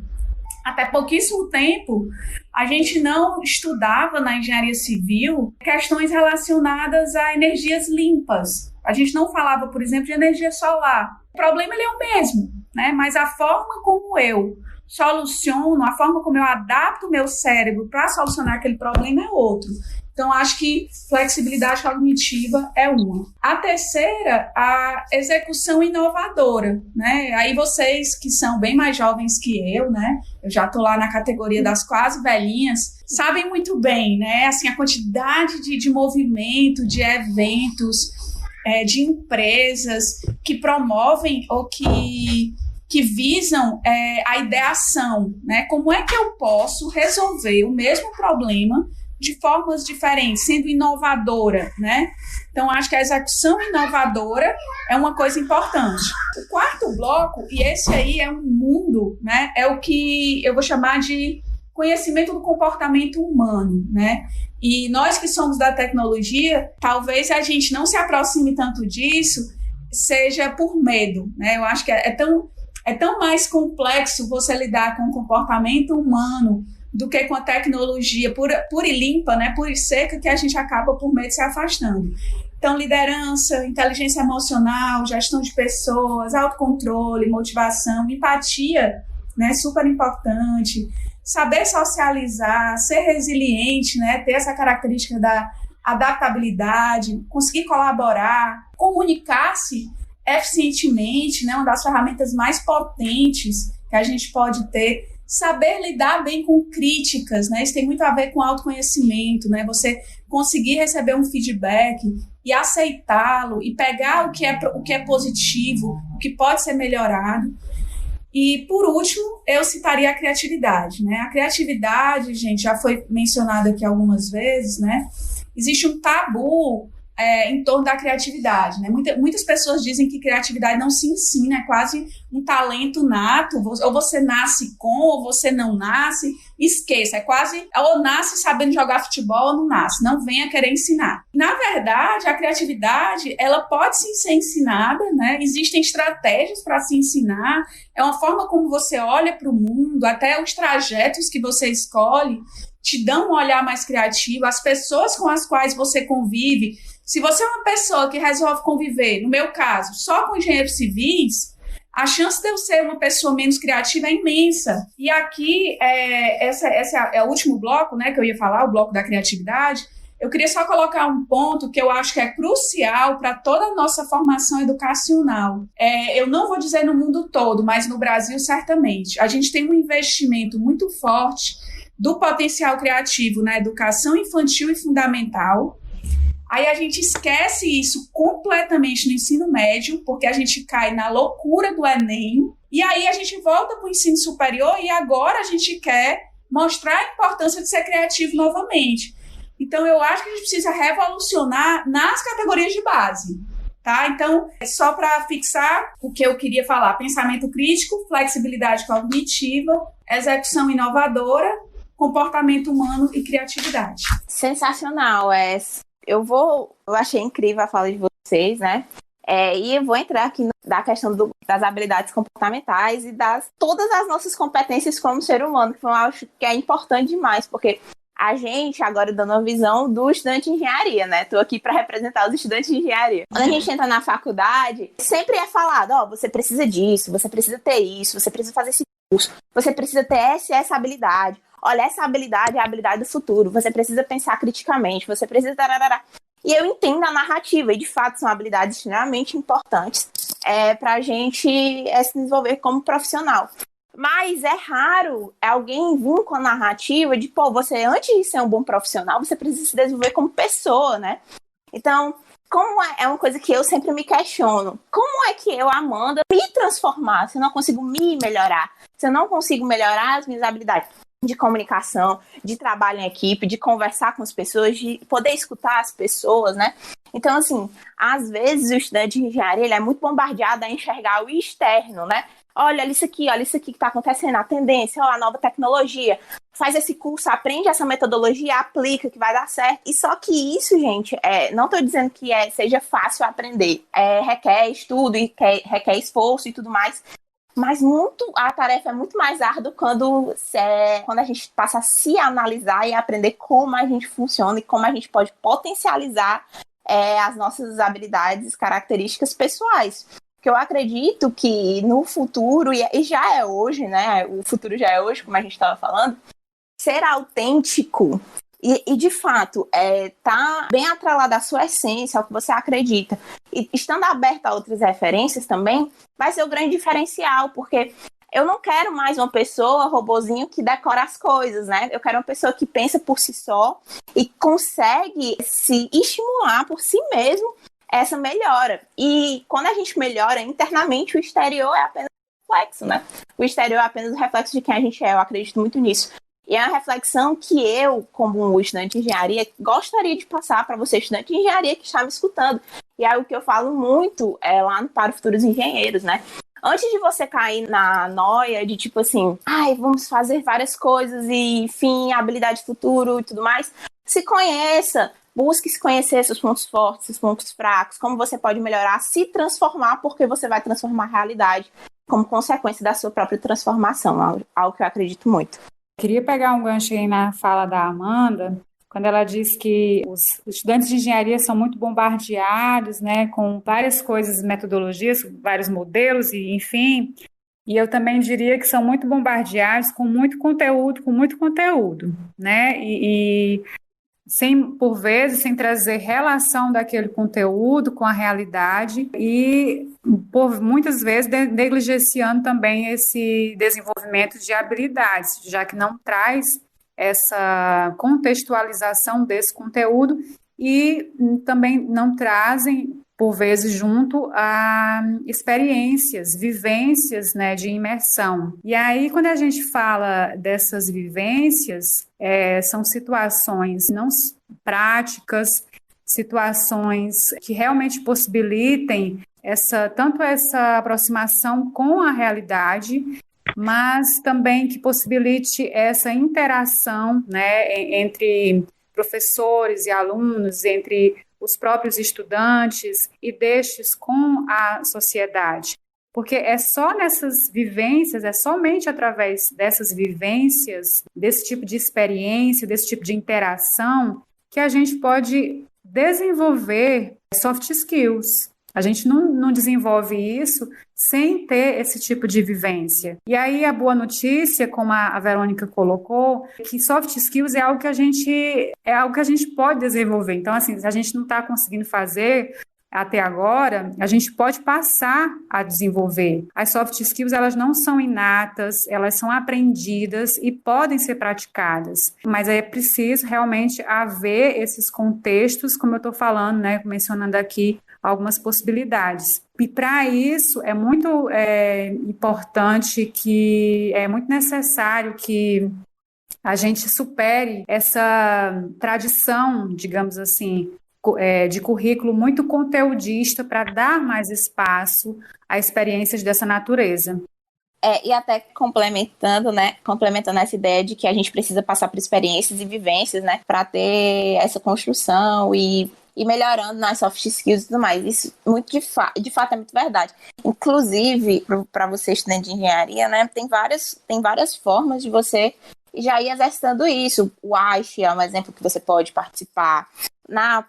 Até pouquíssimo tempo, a gente não estudava na engenharia civil questões relacionadas a energias limpas. A gente não falava, por exemplo, de energia solar. O problema ele é o mesmo, né? Mas a forma como eu soluciono, a forma como eu adapto o meu cérebro para solucionar aquele problema é outro. Então, acho que flexibilidade cognitiva é uma. A terceira, a execução inovadora, né? Aí vocês que são bem mais jovens que eu, né? Eu já estou lá na categoria das quase velhinhas, sabem muito bem, né? Assim, a quantidade de movimento, de eventos, de empresas que promovem ou que visam a ideação, né? Como é que eu posso resolver o mesmo problema de formas diferentes, sendo inovadora, né? Então, acho que a execução inovadora é uma coisa importante. O quarto bloco, e esse aí é um mundo, né? É o que eu vou chamar de conhecimento do comportamento humano, né? E nós que somos da tecnologia, talvez a gente não se aproxime tanto disso, seja por medo, né? Eu acho que é É tão mais complexo você lidar com o comportamento humano do que com a tecnologia pura e limpa, né, pura e seca, que a gente acaba por medo se afastando. Então, liderança, inteligência emocional, gestão de pessoas, autocontrole, motivação, empatia, né, super importante. Saber socializar, ser resiliente, né, ter essa característica da adaptabilidade, conseguir colaborar, comunicar-se eficientemente, né, uma das ferramentas mais potentes que a gente pode ter. Saber lidar bem com críticas, né? Isso tem muito a ver com autoconhecimento, né? Você conseguir receber um feedback e aceitá-lo e pegar o que é positivo, o que pode ser melhorado. E, por último, eu citaria a criatividade, né? A criatividade, gente, já foi mencionada aqui algumas vezes, né? Existe um tabu em torno da criatividade, né? Muitas pessoas dizem que criatividade não se ensina, é quase um talento nato, ou você nasce com, ou você não nasce, esqueça, é quase, ou nasce sabendo jogar futebol, ou não nasce, não venha querer ensinar. Na verdade, a criatividade, ela pode sim ser ensinada, né? Existem estratégias para se ensinar, é uma forma como você olha para o mundo, até os trajetos que você escolhe te dão um olhar mais criativo, as pessoas com as quais você convive. Se você é uma pessoa que resolve conviver, no meu caso, só com engenheiros civis, a chance de eu ser uma pessoa menos criativa é imensa. E aqui, esse é o último bloco, né, que eu ia falar, o bloco da criatividade. Eu queria só colocar um ponto que eu acho que é crucial para toda a nossa formação educacional. Eu não vou dizer no mundo todo, mas no Brasil, certamente. A gente tem um investimento muito forte do potencial criativo na educação infantil e fundamental. Aí a gente esquece isso completamente no ensino médio, porque a gente cai na loucura do Enem, e aí a gente volta para o ensino superior e agora a gente quer mostrar a importância de ser criativo novamente. Então, eu acho que a gente precisa revolucionar nas categorias de base, tá? Então, só para fixar o que eu queria falar, pensamento crítico, flexibilidade cognitiva, execução inovadora, comportamento humano e criatividade. Sensacional, eu achei incrível a fala de vocês, né? E eu vou entrar aqui da questão das habilidades comportamentais e todas as nossas competências como ser humano, que eu acho que é importante demais, porque a gente, agora dando uma visão do estudante de engenharia, né? Estou aqui para representar os estudantes de engenharia. Quando a gente entra na faculdade, sempre é falado, você precisa disso, você precisa ter isso, você precisa fazer esse curso, você precisa ter essa habilidade. Olha, essa habilidade é a habilidade do futuro. Você precisa pensar criticamente, você precisa... E eu entendo a narrativa, e de fato são habilidades extremamente importantes para a gente se desenvolver como profissional. Mas é raro alguém vir com a narrativa de, você antes de ser um bom profissional, você precisa se desenvolver como pessoa, né? Então, como é uma coisa que eu sempre me questiono, como é que eu, Amanda, me transformar se eu não consigo me melhorar? Se eu não consigo melhorar as minhas habilidades de comunicação, de trabalho em equipe, de conversar com as pessoas, de poder escutar as pessoas, né? Então, assim, às vezes o estudante de engenharia ele é muito bombardeado a enxergar o externo, né? Olha isso aqui que está acontecendo, a tendência, a nova tecnologia. Faz esse curso, aprende essa metodologia, aplica, que vai dar certo. E só que isso, gente, não estou dizendo que seja fácil aprender. Requer estudo, e requer esforço e tudo mais. Mas a tarefa é muito mais árdua quando a gente passa a se analisar e aprender como a gente funciona e como a gente pode potencializar as nossas habilidades, características pessoais. Porque eu acredito que no futuro, e já é hoje, né? O futuro já é hoje, como a gente estava falando, ser autêntico e de fato, tá bem atrelado à sua essência, ao que você acredita. E estando aberto a outras referências também, vai ser o grande diferencial, porque eu não quero mais uma pessoa, robozinho, que decora as coisas, né? Eu quero uma pessoa que pensa por si só e consegue se estimular por si mesmo essa melhora. E quando a gente melhora internamente, o exterior é apenas reflexo, né? O exterior é apenas o reflexo de quem a gente é, eu acredito muito nisso. E é uma reflexão que eu, como um estudante de engenharia, gostaria de passar para você, estudante de engenharia que está me escutando. E é o que eu falo muito lá no Para Futuros Engenheiros, né? Antes de você cair na noia de tipo assim, vamos fazer várias coisas e, enfim, habilidade futuro e tudo mais, se conheça, busque se conhecer seus pontos fortes, seus pontos fracos, como você pode melhorar, se transformar, porque você vai transformar a realidade. como consequência da sua própria transformação, algo que eu acredito muito. Queria pegar um gancho aí na fala da Amanda, quando ela diz que os estudantes de engenharia são muito bombardeados, né, com várias coisas, metodologias, vários modelos, e enfim. E eu também diria que são muito bombardeados com muito conteúdo, né? Por vezes, sem trazer relação daquele conteúdo com a realidade e, por muitas vezes, negligenciando também esse desenvolvimento de habilidades, já que não traz essa contextualização desse conteúdo e também não trazem, por vezes, junto a experiências, vivências, né, de imersão. E aí, quando a gente fala dessas vivências, são situações não práticas, situações que realmente possibilitem tanto essa aproximação com a realidade, mas também que possibilite essa interação, né, entre professores e alunos, entre os próprios estudantes e destes com a sociedade. Porque é só nessas vivências, é somente através dessas vivências, desse tipo de experiência, desse tipo de interação, que a gente pode desenvolver soft skills. A gente não desenvolve isso sem ter esse tipo de vivência. E aí a boa notícia, como a Verônica colocou, é que soft skills é algo que a gente pode desenvolver. Então, assim, se a gente não está conseguindo fazer até agora, a gente pode passar a desenvolver. As soft skills, elas não são inatas, elas são aprendidas e podem ser praticadas. Mas é preciso realmente haver esses contextos, como eu estou falando, né, mencionando aqui algumas possibilidades. E para isso é muito importante é muito necessário que a gente supere essa tradição, digamos assim, de currículo muito conteudista para dar mais espaço a experiências dessa natureza. E até complementando essa ideia de que a gente precisa passar por experiências e vivências, né, para ter essa construção e melhorando nas soft skills e tudo mais. Isso muito de fato é muito verdade. Inclusive, para você estudante de engenharia, né, tem várias formas de você já ir exercitando isso. O AISH é um exemplo que você pode participar.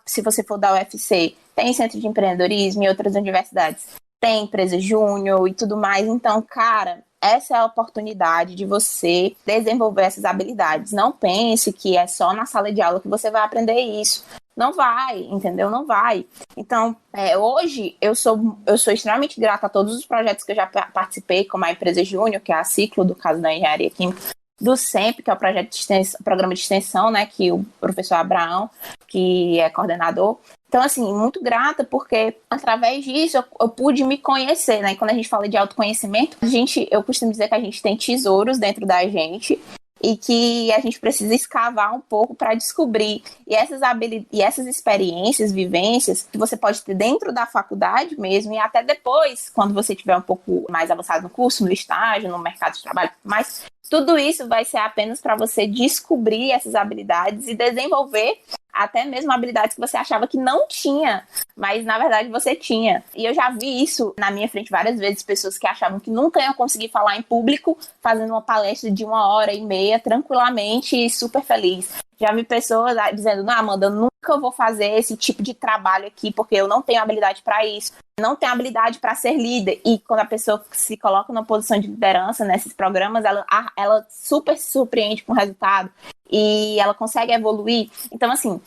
Se você for da UFC, tem centro de empreendedorismo e outras universidades. Tem empresa júnior e tudo mais. Então, cara, essa é a oportunidade de você desenvolver essas habilidades. Não pense que é só na sala de aula que você vai aprender isso. Não vai, entendeu? Não vai. Então, hoje, eu sou extremamente grata a todos os projetos que eu já participei, como a empresa júnior, que é a Ciclo, do caso da engenharia química, do SEMP, que é o projeto de extensão, programa de extensão, né, que o professor Abraão, que é coordenador. Então, assim, muito grata, porque através disso eu pude me conhecer, né? E quando a gente fala de autoconhecimento, eu costumo dizer que a gente tem tesouros dentro da gente e que a gente precisa escavar um pouco para descobrir. E essas experiências, vivências, que você pode ter dentro da faculdade mesmo, e até depois, quando você estiver um pouco mais avançado no curso, no estágio, no mercado de trabalho, mas tudo isso vai ser apenas para você descobrir essas habilidades e desenvolver até mesmo habilidades que você achava que não tinha, mas na verdade você tinha. E eu já vi isso na minha frente várias vezes, pessoas que achavam que nunca iam conseguir falar em público, fazendo uma palestra de 1h30, tranquilamente e super feliz. Já vi pessoas dizendo, não, Amanda, eu nunca vou fazer esse tipo de trabalho aqui, porque eu não tenho habilidade para isso, não tenho habilidade para ser líder. E quando a pessoa se coloca numa posição de liderança nesses programas, ela super se surpreende com o resultado e ela consegue evoluir. Então, assim,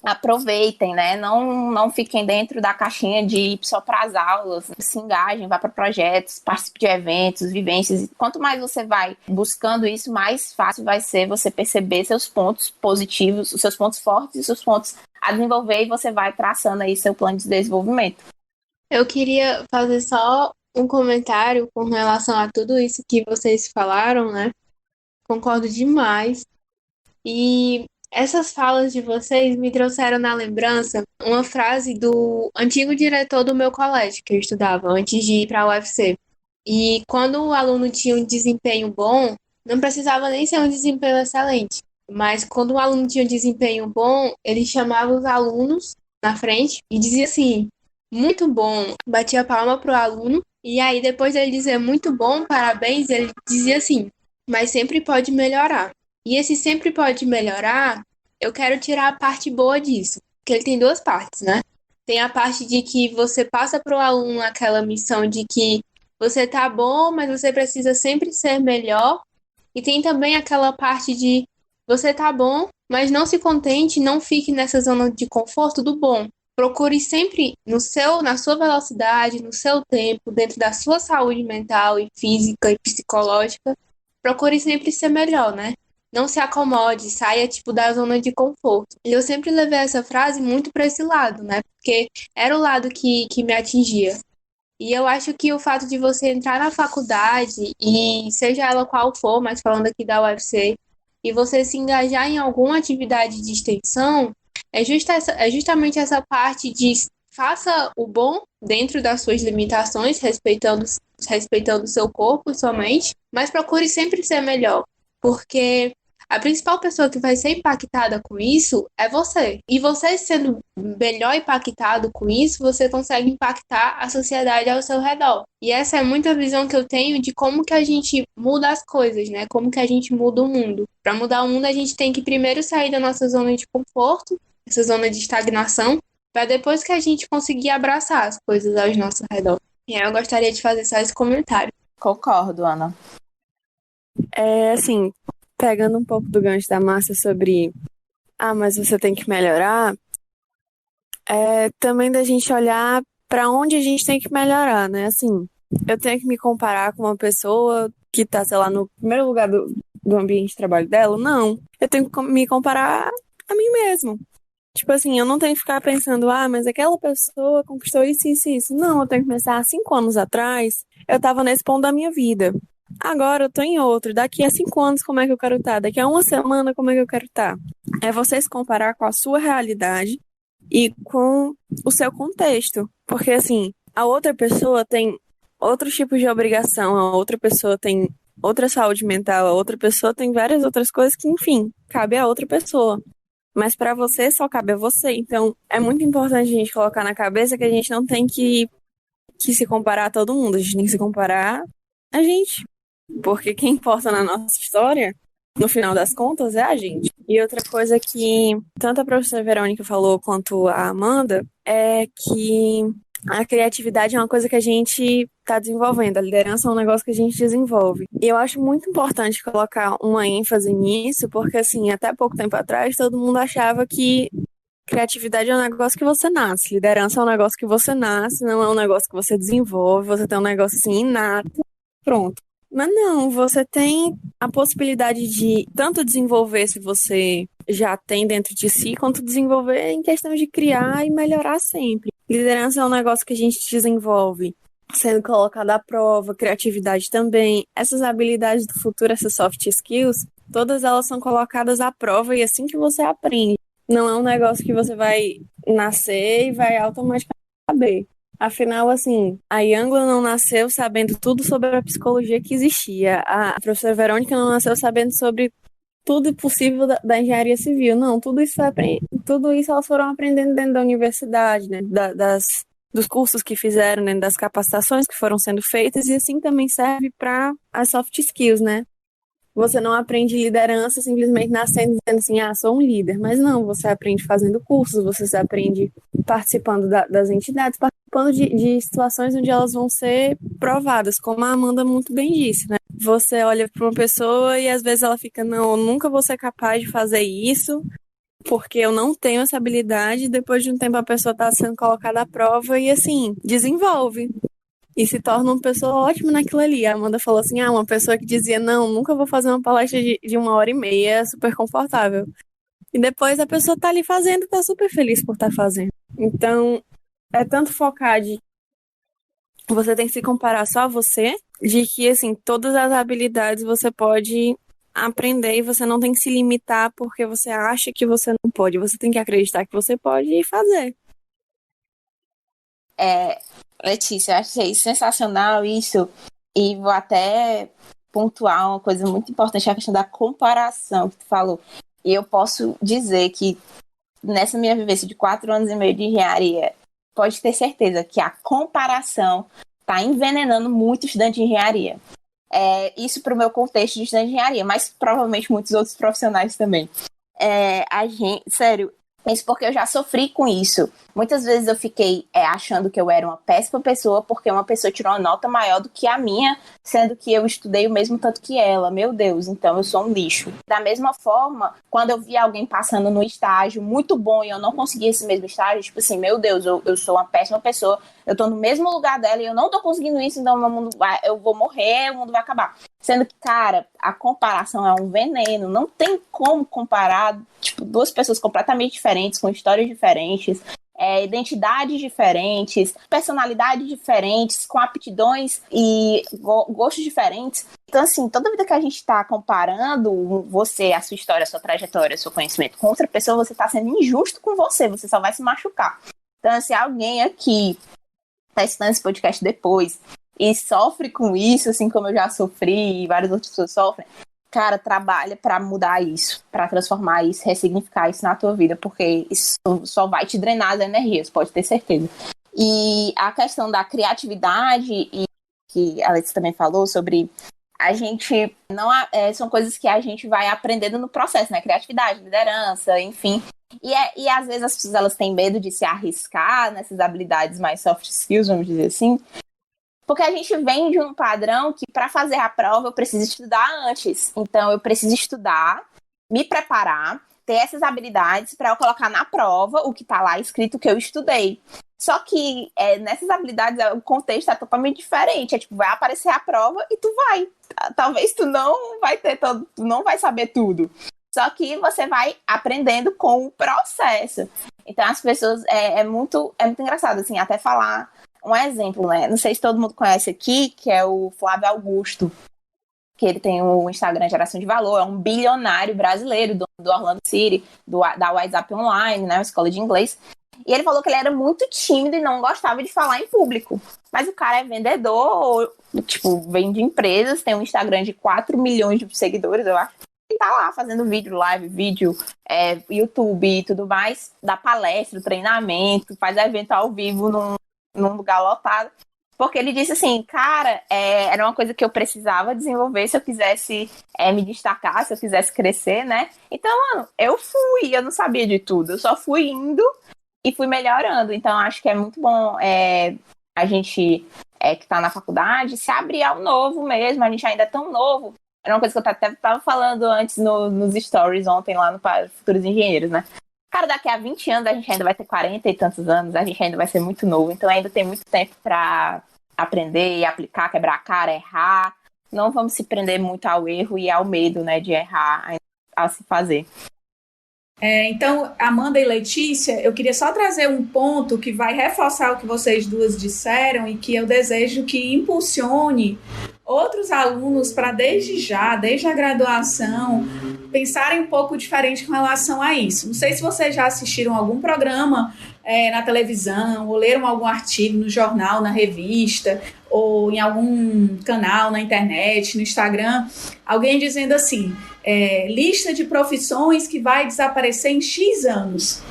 aproveitem, né? Não fiquem dentro da caixinha de ir só para as aulas, se engajem, vá para projetos, participe de eventos, vivências. E quanto mais você vai buscando isso, mais fácil vai ser você perceber seus pontos positivos, os seus pontos fortes e os seus pontos a desenvolver, e você vai traçando aí seu plano de desenvolvimento. Eu queria fazer só um comentário com relação a tudo isso que vocês falaram, né? Concordo demais. E essas falas de vocês me trouxeram na lembrança uma frase do antigo diretor do meu colégio, que eu estudava antes de ir para a UFC. E quando o aluno tinha um desempenho bom, não precisava nem ser um desempenho excelente, mas quando o aluno tinha um desempenho bom, ele chamava os alunos na frente e dizia assim, muito bom, batia a palma pro aluno E aí, depois dele dizer muito bom, parabéns, ele dizia assim, mas sempre pode melhorar. E esse sempre pode melhorar, eu quero tirar a parte boa disso, porque ele tem duas partes, né? Tem a parte de que você passa para o aluno aquela missão de que você tá bom, mas você precisa sempre ser melhor. E tem também aquela parte de você tá bom, mas não se contente, não fique nessa zona de conforto do bom. Procure sempre na sua velocidade, no seu tempo, dentro da sua saúde mental e física e psicológica. Procure sempre ser melhor, né? Não se acomode, saia tipo da zona de conforto. E eu sempre levei essa frase muito para esse lado, né? Porque era o lado que me atingia. E eu acho que o fato de você entrar na faculdade, e seja ela qual for, mas falando aqui da UFC, e você se engajar em alguma atividade de extensão, é justamente essa parte de faça o bom dentro das suas limitações, respeitando o seu corpo e sua mente, mas procure sempre ser melhor, porque a principal pessoa que vai ser impactada com isso é você. E você sendo melhor impactado com isso, você consegue impactar a sociedade ao seu redor. E essa é muito a visão que eu tenho de como que a gente muda as coisas, né? Como que a gente muda o mundo. Para mudar o mundo, a gente tem que primeiro sair da nossa zona de conforto, essa zona de estagnação, para depois que a gente conseguir abraçar as coisas ao nosso redor. E aí eu gostaria de fazer só esse comentário. Concordo, Ana. Assim, pegando um pouco do gancho da Márcia sobre mas você tem que melhorar, também da gente olhar para onde a gente tem que melhorar, né? Assim, eu tenho que me comparar com uma pessoa que tá, sei lá, no primeiro lugar do ambiente de trabalho dela? Não. Eu tenho que me comparar a mim mesmo. Tipo assim, eu não tenho que ficar pensando, mas aquela pessoa conquistou isso, isso, isso. Não, eu tenho que pensar, 5 anos atrás, eu tava nesse ponto da minha vida. Agora eu tô em outro. Daqui a 5 anos, como é que eu quero estar? Daqui a uma semana, como é que eu quero estar? É você se comparar com a sua realidade e com o seu contexto. Porque, assim, a outra pessoa tem outros tipos de obrigação, a outra pessoa tem outra saúde mental, a outra pessoa tem várias outras coisas que, enfim, cabe a outra pessoa. Mas para você, só cabe a você. Então, é muito importante a gente colocar na cabeça que a gente não tem que se comparar a todo mundo. A gente tem que se comparar a gente. Porque quem importa na nossa história, no final das contas, é a gente. E outra coisa que tanto a professora Verônica falou quanto a Amanda é que a criatividade é uma coisa que a gente está desenvolvendo. A liderança é um negócio que a gente desenvolve. E eu acho muito importante colocar uma ênfase nisso, porque, assim, até pouco tempo atrás, todo mundo achava que criatividade é um negócio que você nasce. Liderança é um negócio que você nasce, não é um negócio que você desenvolve. Você tem um negócio, assim, inato. Pronto. Mas não, você tem a possibilidade de tanto desenvolver se você já tem dentro de si, quanto desenvolver em questão de criar e melhorar sempre. Liderança é um negócio que a gente desenvolve sendo colocado à prova, criatividade também. Essas habilidades do futuro, essas soft skills, todas elas são colocadas à prova e assim que você aprende. Não é um negócio que você vai nascer e vai automaticamente saber. Afinal, assim, a Yangla não nasceu sabendo tudo sobre a psicologia que existia. A professora Verônica não nasceu sabendo sobre tudo possível da engenharia civil. Não, tudo isso elas foram aprendendo dentro da universidade, né? Dos cursos que fizeram, né? Das capacitações que foram sendo feitas, e assim também serve para as soft skills, né? Você não aprende liderança simplesmente nascendo dizendo assim, sou um líder. Mas não, você aprende fazendo cursos, você aprende participando das entidades, participando de situações onde elas vão ser provadas, como a Amanda muito bem disse, né? Você olha para uma pessoa e às vezes ela fica, não, eu nunca vou ser capaz de fazer isso, porque eu não tenho essa habilidade. Depois de um tempo a pessoa está sendo colocada à prova e assim, desenvolve. E se torna uma pessoa ótima naquilo ali. A Amanda falou assim, uma pessoa que dizia, não, nunca vou fazer uma palestra de 1h30, super confortável. E depois a pessoa tá ali fazendo, tá super feliz por estar fazendo. Então, é tanto focar de você tem que se comparar só a você, de que, assim, todas as habilidades você pode aprender e você não tem que se limitar porque você acha que você não pode. Você tem que acreditar que você pode e fazer. Letícia, eu achei sensacional isso, e vou até pontuar uma coisa muito importante, a questão da comparação que tu falou. E eu posso dizer que nessa minha vivência de 4 anos e meio de engenharia, pode ter certeza que a comparação está envenenando muito estudante de engenharia. Isso para o meu contexto de estudante de engenharia, mas provavelmente muitos outros profissionais também. Sério, isso porque eu já sofri com isso. Muitas vezes eu fiquei achando que eu era uma péssima pessoa porque uma pessoa tirou uma nota maior do que a minha, sendo que eu estudei o mesmo tanto que ela. Meu Deus, então eu sou um lixo. Da mesma forma, quando eu via alguém passando no estágio muito bom e eu não conseguia esse mesmo estágio, tipo assim, meu Deus, eu sou uma péssima pessoa, eu tô no mesmo lugar dela e eu não tô conseguindo isso, então eu vou morrer, o mundo vai acabar. Sendo que, cara, a comparação é um veneno, não tem como comparar, tipo, duas pessoas completamente diferentes, com histórias diferentes, identidades diferentes, personalidades diferentes, com aptidões e gostos diferentes. Então, assim, toda vida que a gente está comparando você, a sua história, a sua trajetória, o seu conhecimento com outra pessoa, você está sendo injusto com você só vai se machucar. Então, se alguém aqui está estudando esse podcast depois e sofre com isso, assim como eu já sofri e várias outras pessoas sofrem, cara, trabalha para mudar isso, para transformar isso, ressignificar isso na tua vida, porque isso só vai te drenar as energias, pode ter certeza. E a questão da criatividade, e que a Letícia também falou sobre a gente não são coisas que a gente vai aprendendo no processo, né? Criatividade, liderança, enfim. E às vezes as pessoas elas têm medo de se arriscar nessas habilidades mais soft skills, vamos dizer assim. Porque a gente vem de um padrão que para fazer a prova eu preciso estudar antes. Então eu preciso estudar, me preparar, ter essas habilidades para eu colocar na prova o que está lá escrito que eu estudei. Só que nessas habilidades o contexto é totalmente diferente. Tipo, vai aparecer a prova e tu vai. Talvez tu não vai ter todo, tu não vai saber tudo. Só que você vai aprendendo com o processo. Então as pessoas é muito engraçado assim, até falar um exemplo, né? Não sei se todo mundo conhece aqui, que é o Flávio Augusto, que ele tem o Instagram Geração de Valor, é um bilionário brasileiro do Orlando City, da WhatsApp Online, né? Uma escola de inglês. E ele falou que ele era muito tímido e não gostava de falar em público. Mas o cara é vendedor, tipo, vende empresas, tem um Instagram de 4 milhões de seguidores, eu acho. E tá lá fazendo vídeo, YouTube e tudo mais, dá palestra, treinamento, faz evento ao vivo num lugar lotado, porque ele disse assim, cara, era uma coisa que eu precisava desenvolver se eu quisesse me destacar, se eu quisesse crescer, né? Então, mano, eu não sabia de tudo, eu só fui indo e fui melhorando. Então, acho que é muito bom a gente que tá na faculdade se abrir ao novo mesmo, a gente ainda é tão novo. Era uma coisa que eu até tava falando antes nos stories ontem lá no Futuros Engenheiros, né? Cara, daqui a 20 anos a gente ainda vai ter 40 e tantos anos, a gente ainda vai ser muito novo, então ainda tem muito tempo para aprender e aplicar, quebrar a cara, errar. Não vamos se prender muito ao erro e ao medo, né, de errar a se fazer. Então, Amanda e Letícia, eu queria só trazer um ponto que vai reforçar o que vocês duas disseram e que eu desejo que impulsione outros alunos para desde a graduação, pensarem um pouco diferente com relação a isso. Não sei se vocês já assistiram algum programa na televisão, ou leram algum artigo no jornal, na revista, ou em algum canal na internet, no Instagram, alguém dizendo assim, lista de profissões que vai desaparecer em X anos.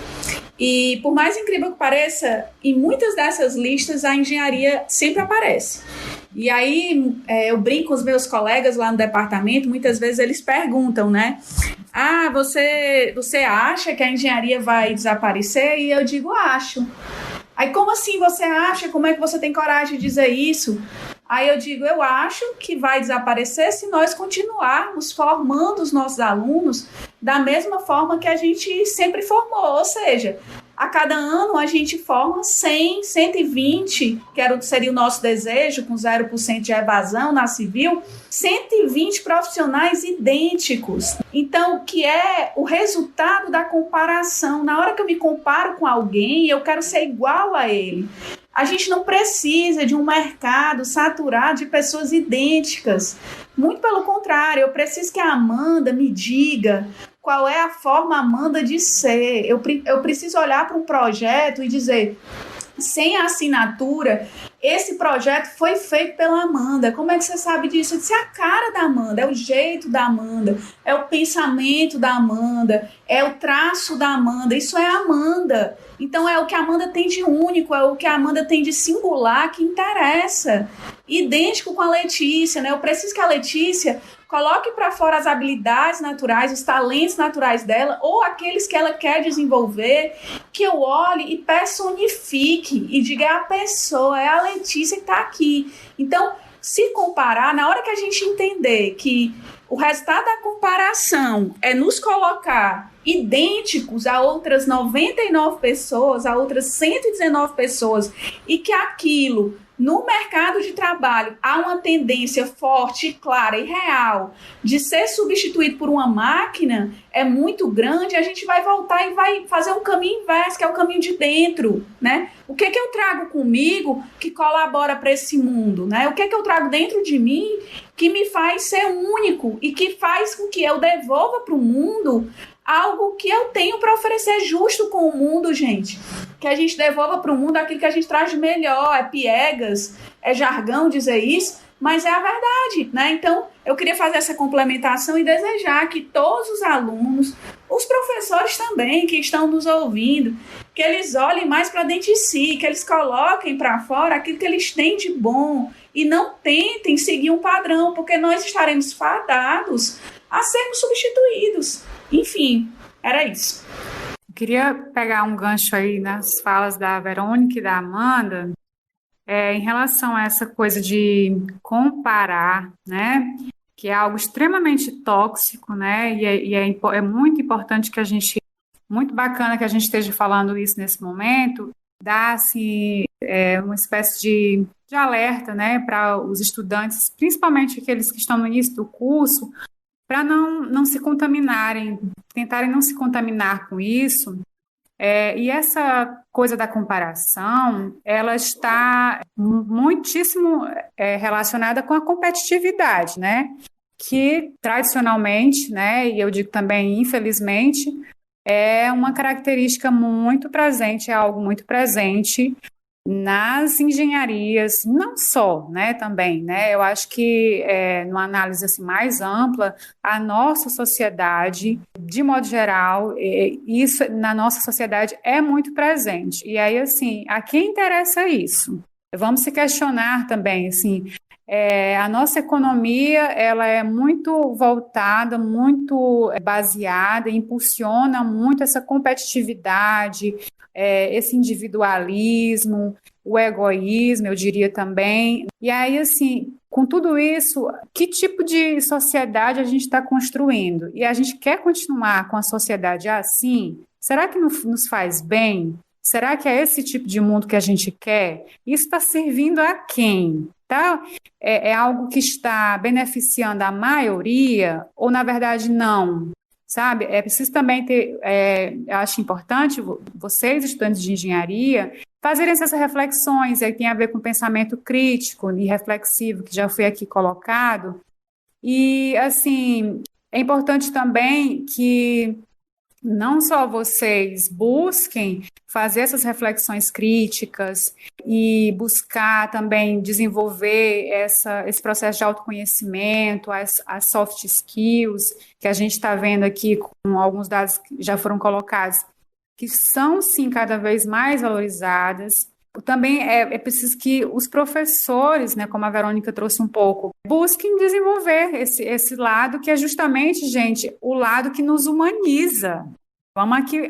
E por mais incrível que pareça, em muitas dessas listas a engenharia sempre aparece. E aí eu brinco com os meus colegas lá no departamento, muitas vezes eles perguntam, né? Ah, você acha que a engenharia vai desaparecer? E eu digo, acho. Aí, como assim você acha? Como é que você tem coragem de dizer isso? Aí eu digo, eu acho que vai desaparecer se nós continuarmos formando os nossos alunos da mesma forma que a gente sempre formou, ou seja, a cada ano a gente forma 100, 120, que seria o nosso desejo, com 0% de evasão na civil, 120 profissionais idênticos. Então, o que é o resultado da comparação? Na hora que eu me comparo com alguém, eu quero ser igual a ele. A gente não precisa de um mercado saturado de pessoas idênticas. Muito pelo contrário, eu preciso que a Amanda me diga qual é a forma Amanda de ser. Eu preciso olhar para um projeto e dizer, sem a assinatura, esse projeto foi feito pela Amanda. Como é que você sabe disso? Eu disse, é a cara da Amanda, é o jeito da Amanda, é o pensamento da Amanda, é o traço da Amanda, isso é a Amanda. Então é o que a Amanda tem de único, é o que a Amanda tem de singular que interessa. Idêntico com a Letícia, né? Eu preciso que a Letícia coloque para fora as habilidades naturais, os talentos naturais dela, ou aqueles que ela quer desenvolver, que eu olhe e personifique e diga, é a pessoa, é a Letícia que está aqui. Então, se comparar, na hora que a gente entender que o resultado da comparação é nos colocar idênticos a outras 99 pessoas, a outras 119 pessoas, e que aquilo, no mercado de trabalho, há uma tendência forte, clara e real de ser substituído por uma máquina, é muito grande, a gente vai voltar e vai fazer um caminho inverso, que é o caminho de dentro, né? O que eu trago comigo que colabora para esse mundo, né? O que eu trago dentro de mim que me faz ser único e que faz com que eu devolva para o mundo algo que eu tenho para oferecer justo com o mundo, gente. Que a gente devolva para o mundo aquilo que a gente traz de melhor. É piegas, é jargão dizer isso, mas é a verdade, né? Então, eu queria fazer essa complementação e desejar que todos os alunos, os professores também que estão nos ouvindo, que eles olhem mais para dentro de si, que eles coloquem para fora aquilo que eles têm de bom e não tentem seguir um padrão, porque nós estaremos fadados a sermos substituídos. Enfim, era isso. Eu queria pegar um gancho aí nas falas da Verônica e da Amanda, em relação a essa coisa de comparar, né? Que é algo extremamente tóxico, né? E é muito importante que a gente, muito bacana que a gente esteja falando isso nesse momento, dar assim, uma espécie de alerta, né, para os estudantes, principalmente aqueles que estão no início do curso, para não se contaminarem, tentarem não se contaminar com isso. E essa coisa da comparação, ela está muitíssimo relacionada com a competitividade, né? Que tradicionalmente, né, e eu digo também infelizmente, é uma característica muito presente, é algo muito presente nas engenharias, não só, né, também, né, eu acho que numa análise assim, mais ampla, a nossa sociedade, de modo geral, isso na nossa sociedade é muito presente, e aí, assim, a quem interessa isso? Vamos se questionar também, assim, a nossa economia, ela é muito voltada, muito baseada, impulsiona muito essa competitividade, esse individualismo, o egoísmo, eu diria também. E aí, assim, com tudo isso, que tipo de sociedade a gente está construindo? E a gente quer continuar com a sociedade assim? Será que nos faz bem? Será que é esse tipo de mundo que a gente quer? Isso está servindo a quem? Tá? É algo que está beneficiando a maioria ou, na verdade, não? Sabe? É preciso também ter, eu acho importante vocês, estudantes de engenharia, fazerem essas reflexões, que tem a ver com pensamento crítico e reflexivo, que já foi aqui colocado. E, assim, é importante também que não só vocês busquem fazer essas reflexões críticas e buscar também desenvolver esse processo de autoconhecimento, as soft skills, que a gente está vendo aqui com alguns dados que já foram colocados, que são, sim, cada vez mais valorizadas. Também é preciso que os professores, né, como a Verônica trouxe um pouco, busquem desenvolver esse lado que é justamente, gente, o lado que nos humaniza. Vamos aqui,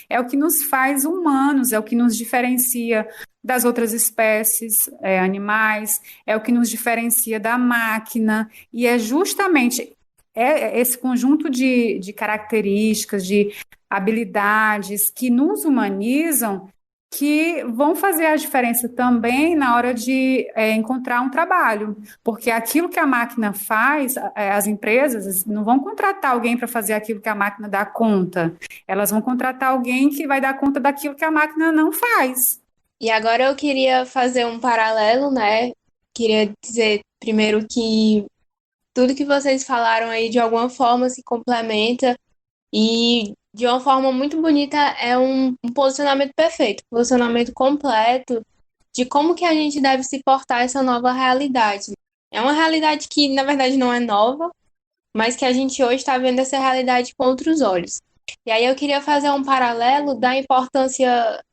é o que nos faz humanos, é o que nos diferencia das outras espécies animais, é o que nos diferencia da máquina, e é justamente esse conjunto de características, de habilidades que nos humanizam, que vão fazer a diferença também na hora de encontrar um trabalho, porque aquilo que a máquina faz, as empresas não vão contratar alguém para fazer aquilo que a máquina dá conta, elas vão contratar alguém que vai dar conta daquilo que a máquina não faz. E agora eu queria fazer um paralelo, né? Queria dizer primeiro que tudo que vocês falaram aí de alguma forma se complementa e de uma forma muito bonita, é um posicionamento perfeito, um posicionamento completo de como que a gente deve se portar a essa nova realidade. É uma realidade que, na verdade, não é nova, mas que a gente hoje está vendo essa realidade com outros olhos. E aí eu queria fazer um paralelo da importância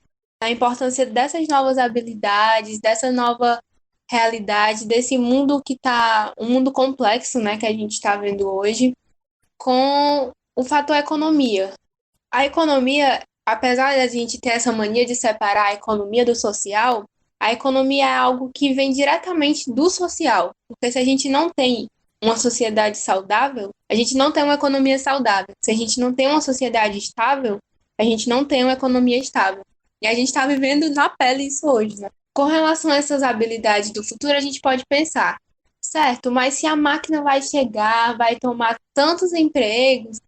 dessas novas habilidades, dessa nova realidade, desse mundo que está, um mundo complexo, né, que a gente está vendo hoje, com o fator economia. A economia, apesar de a gente ter essa mania de separar a economia do social, a economia é algo que vem diretamente do social. Porque se a gente não tem uma sociedade saudável, a gente não tem uma economia saudável. Se a gente não tem uma sociedade estável, a gente não tem uma economia estável. E a gente está vivendo na pele isso hoje, né? Com relação a essas habilidades do futuro, a gente pode pensar, certo, mas se a máquina vai chegar, vai tomar tantos empregos,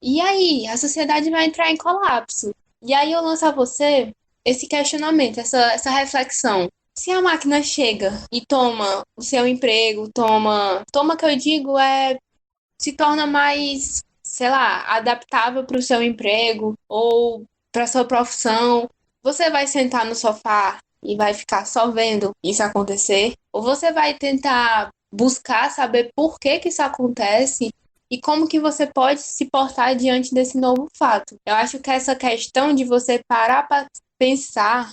e aí, a sociedade vai entrar em colapso. E aí eu lanço a você esse questionamento, essa reflexão. Se a máquina chega e toma o seu emprego, toma que eu digo se torna mais, sei lá, adaptável para o seu emprego ou para sua profissão, você vai sentar no sofá e vai ficar só vendo isso acontecer? Ou você vai tentar buscar saber por que isso acontece e como que você pode se portar diante desse novo fato? Eu acho que essa questão de você parar para pensar,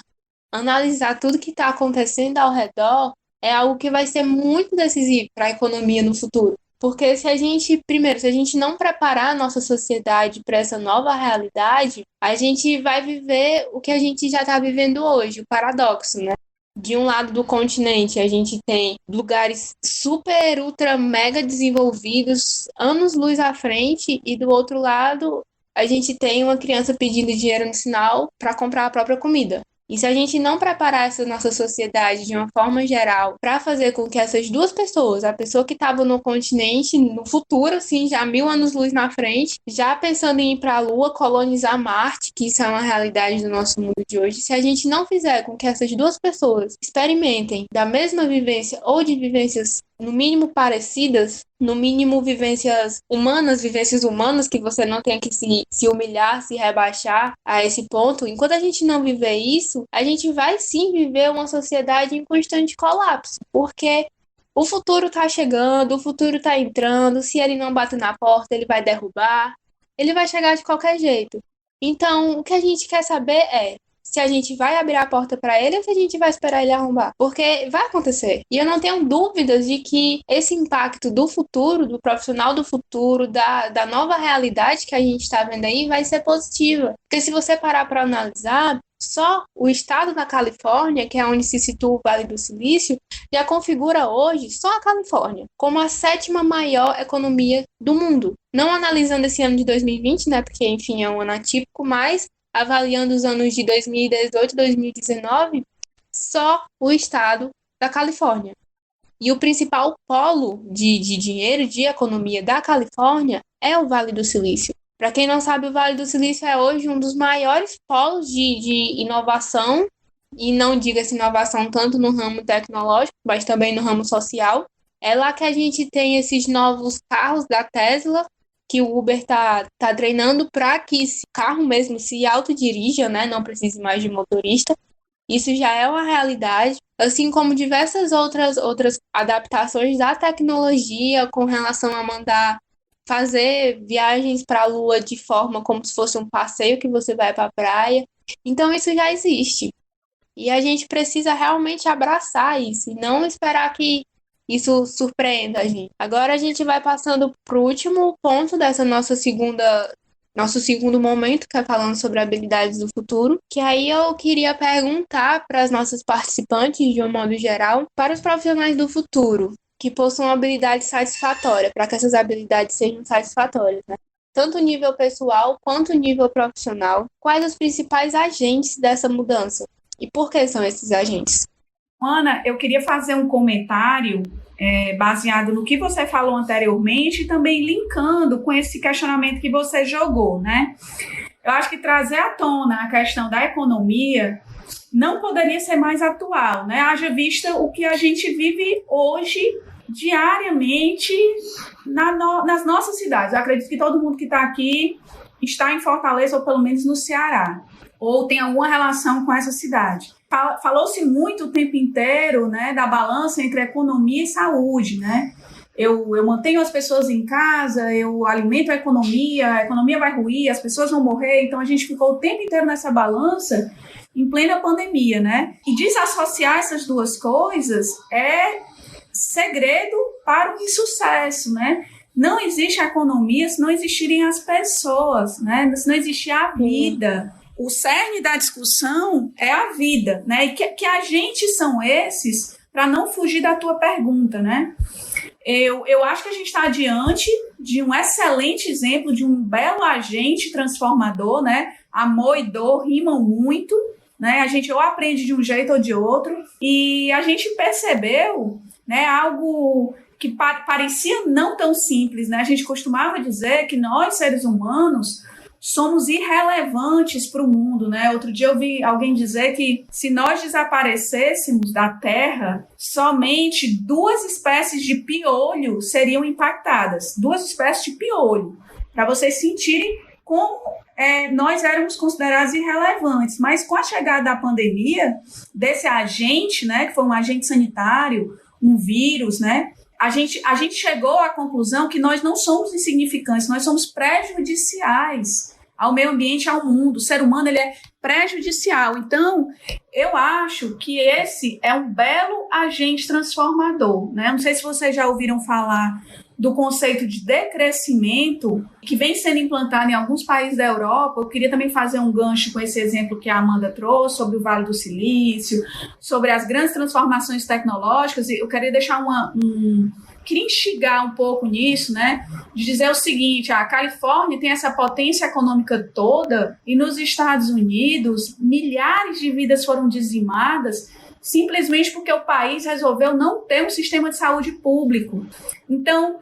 analisar tudo que está acontecendo ao redor, é algo que vai ser muito decisivo para a economia no futuro. Porque se a gente não preparar a nossa sociedade para essa nova realidade, a gente vai viver o que a gente já está vivendo hoje, o paradoxo, né? De um lado do continente, a gente tem lugares super, ultra, mega desenvolvidos, anos-luz à frente, e do outro lado, a gente tem uma criança pedindo dinheiro no sinal para comprar a própria comida. E se a gente não preparar essa nossa sociedade de uma forma geral para fazer com que essas duas pessoas, a pessoa que estava no continente, no futuro, assim, já 1000 anos-luz na frente, já pensando em ir para a Lua, colonizar Marte, que isso é uma realidade do nosso mundo de hoje, se a gente não fizer com que essas duas pessoas experimentem da mesma vivência ou de vivências no mínimo parecidas, no mínimo vivências humanas que você não tenha que se humilhar, se rebaixar a esse ponto. Enquanto a gente não viver isso, a gente vai sim viver uma sociedade em constante colapso, porque o futuro tá chegando, o futuro tá entrando, se ele não bater na porta, ele vai derrubar, ele vai chegar de qualquer jeito. Então, o que a gente quer saber é se a gente vai abrir a porta para ele ou se a gente vai esperar ele arrombar. Porque vai acontecer. E eu não tenho dúvidas de que esse impacto do futuro, do profissional do futuro, da nova realidade que a gente está vendo aí, vai ser positiva. Porque se você parar para analisar, só o estado da Califórnia, que é onde se situa o Vale do Silício, já configura hoje só a Califórnia como a 7ª maior economia do mundo. Não analisando esse ano de 2020, né? Porque, enfim, é um ano atípico, mas avaliando os anos de 2018 e 2019, só o estado da Califórnia. E o principal polo de dinheiro, de economia da Califórnia é o Vale do Silício. Para quem não sabe, o Vale do Silício é hoje um dos maiores polos de inovação, e não diga-se inovação tanto no ramo tecnológico, mas também no ramo social. É lá que a gente tem esses novos carros da Tesla, que o Uber tá treinando para que esse carro mesmo se autodirija, né? Não precise mais de motorista. Isso já é uma realidade, assim como diversas outras adaptações da tecnologia com relação a fazer viagens para a Lua de forma como se fosse um passeio que você vai para a praia. Então isso já existe. E a gente precisa realmente abraçar isso e não esperar que isso surpreenda a gente. Agora a gente vai passando para o último ponto dessa nosso segundo momento, que é falando sobre habilidades do futuro, que aí eu queria perguntar para as nossas participantes, de um modo geral, para os profissionais do futuro, que possuam habilidades satisfatórias, para que essas habilidades sejam satisfatórias, né? Tanto nível pessoal quanto nível profissional. Quais os principais agentes dessa mudança? E por que são esses agentes? Ana, eu queria fazer um comentário baseado no que você falou anteriormente e também linkando com esse questionamento que você jogou, né? Eu acho que trazer à tona a questão da economia não poderia ser mais atual, né? Haja vista o que a gente vive hoje, diariamente, nas nossas cidades. Eu acredito que todo mundo que está aqui está em Fortaleza ou pelo menos no Ceará, ou tem alguma relação com essa cidade. Falou-se muito o tempo inteiro, né, da balança entre economia e saúde, né? Eu mantenho as pessoas em casa, eu alimento a economia vai ruir, as pessoas vão morrer, então a gente ficou o tempo inteiro nessa balança em plena pandemia, né? E desassociar essas duas coisas é segredo para o insucesso, né? Não existe economia se não existirem as pessoas, né? Se não existir a vida. O cerne da discussão é a vida, né? E que agentes são esses, para não fugir da tua pergunta, né? Eu acho que a gente está diante de um excelente exemplo de um belo agente transformador, né? Amor e dor rimam muito, né? A gente ou aprende de um jeito ou de outro, e a gente percebeu, né, algo que parecia não tão simples, né? A gente costumava dizer que nós, seres humanos, somos irrelevantes para o mundo, né? Outro dia eu vi alguém dizer que se nós desaparecêssemos da Terra, somente 2 espécies de piolho seriam impactadas. 2 espécies de piolho, para vocês sentirem como nós éramos considerados irrelevantes. Mas com a chegada da pandemia, desse agente, né, que foi um agente sanitário, um vírus, né? A gente chegou à conclusão que nós não somos insignificantes, nós somos prejudiciais ao meio ambiente, ao mundo. O ser humano, ele é prejudicial. Então, eu acho que esse é um belo agente transformador, né? Não sei se vocês já ouviram falar do conceito de decrescimento, que vem sendo implantado em alguns países da Europa. Eu queria também fazer um gancho com esse exemplo que a Amanda trouxe, sobre o Vale do Silício, sobre as grandes transformações tecnológicas. Eu queria deixar queria instigar um pouco nisso, né? De dizer o seguinte: a Califórnia tem essa potência econômica toda, e nos Estados Unidos, milhares de vidas foram dizimadas simplesmente porque o país resolveu não ter um sistema de saúde público. Então,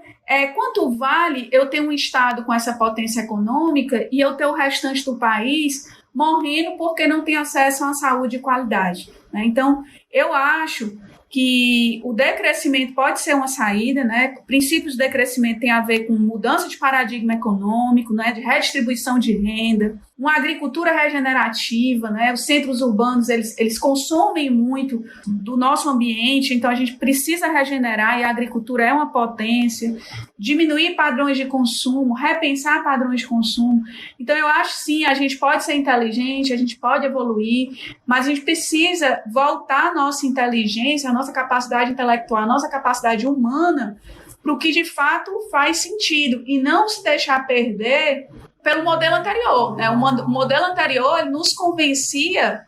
quanto vale eu ter um estado com essa potência econômica e eu ter o restante do país morrendo porque não tem acesso a uma saúde de qualidade, né? Então, eu acho que o decrescimento pode ser uma saída, né? Princípios de decrescimento tem a ver com mudança de paradigma econômico, né? De redistribuição de renda, uma agricultura regenerativa, né? Os centros urbanos, eles consomem muito do nosso ambiente, então a gente precisa regenerar, e a agricultura é uma potência. Diminuir padrões de consumo, repensar padrões de consumo. Então eu acho, sim, a gente pode ser inteligente, a gente pode evoluir, mas a gente precisa voltar a nossa inteligência, a nossa capacidade intelectual, a nossa capacidade humana para o que de fato faz sentido, e não se deixar perder pelo modelo anterior, né? O modelo anterior, ele nos convencia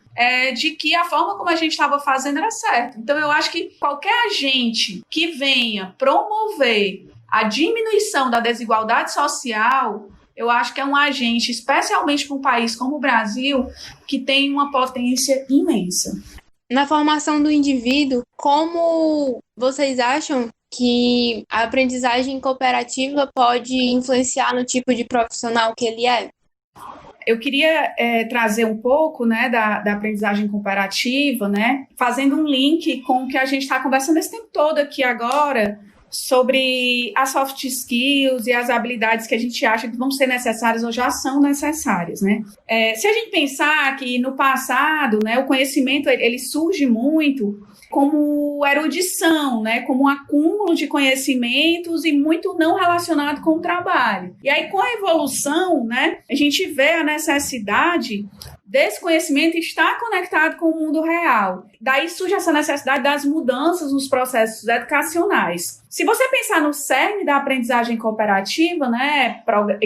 de que a forma como a gente estava fazendo era certa. Então, eu acho que qualquer agente que venha promover a diminuição da desigualdade social, eu acho que é um agente, especialmente para um país como o Brasil, que tem uma potência imensa. Na formação do indivíduo, como vocês acham que a aprendizagem cooperativa pode influenciar no tipo de profissional que ele é? Eu queria trazer um pouco, né, da aprendizagem cooperativa, né, fazendo um link com o que a gente está conversando esse tempo todo aqui agora, sobre as soft skills e as habilidades que a gente acha que vão ser necessárias ou já são necessárias, né? Se a gente pensar que no passado, né, o conhecimento ele surge muito como erudição, né, como um acúmulo de conhecimentos e muito não relacionado com o trabalho. E aí, com a evolução, né, a gente vê a necessidade desse conhecimento estar conectado com o mundo real. Daí surge essa necessidade das mudanças nos processos educacionais. Se você pensar no cerne da aprendizagem cooperativa, né,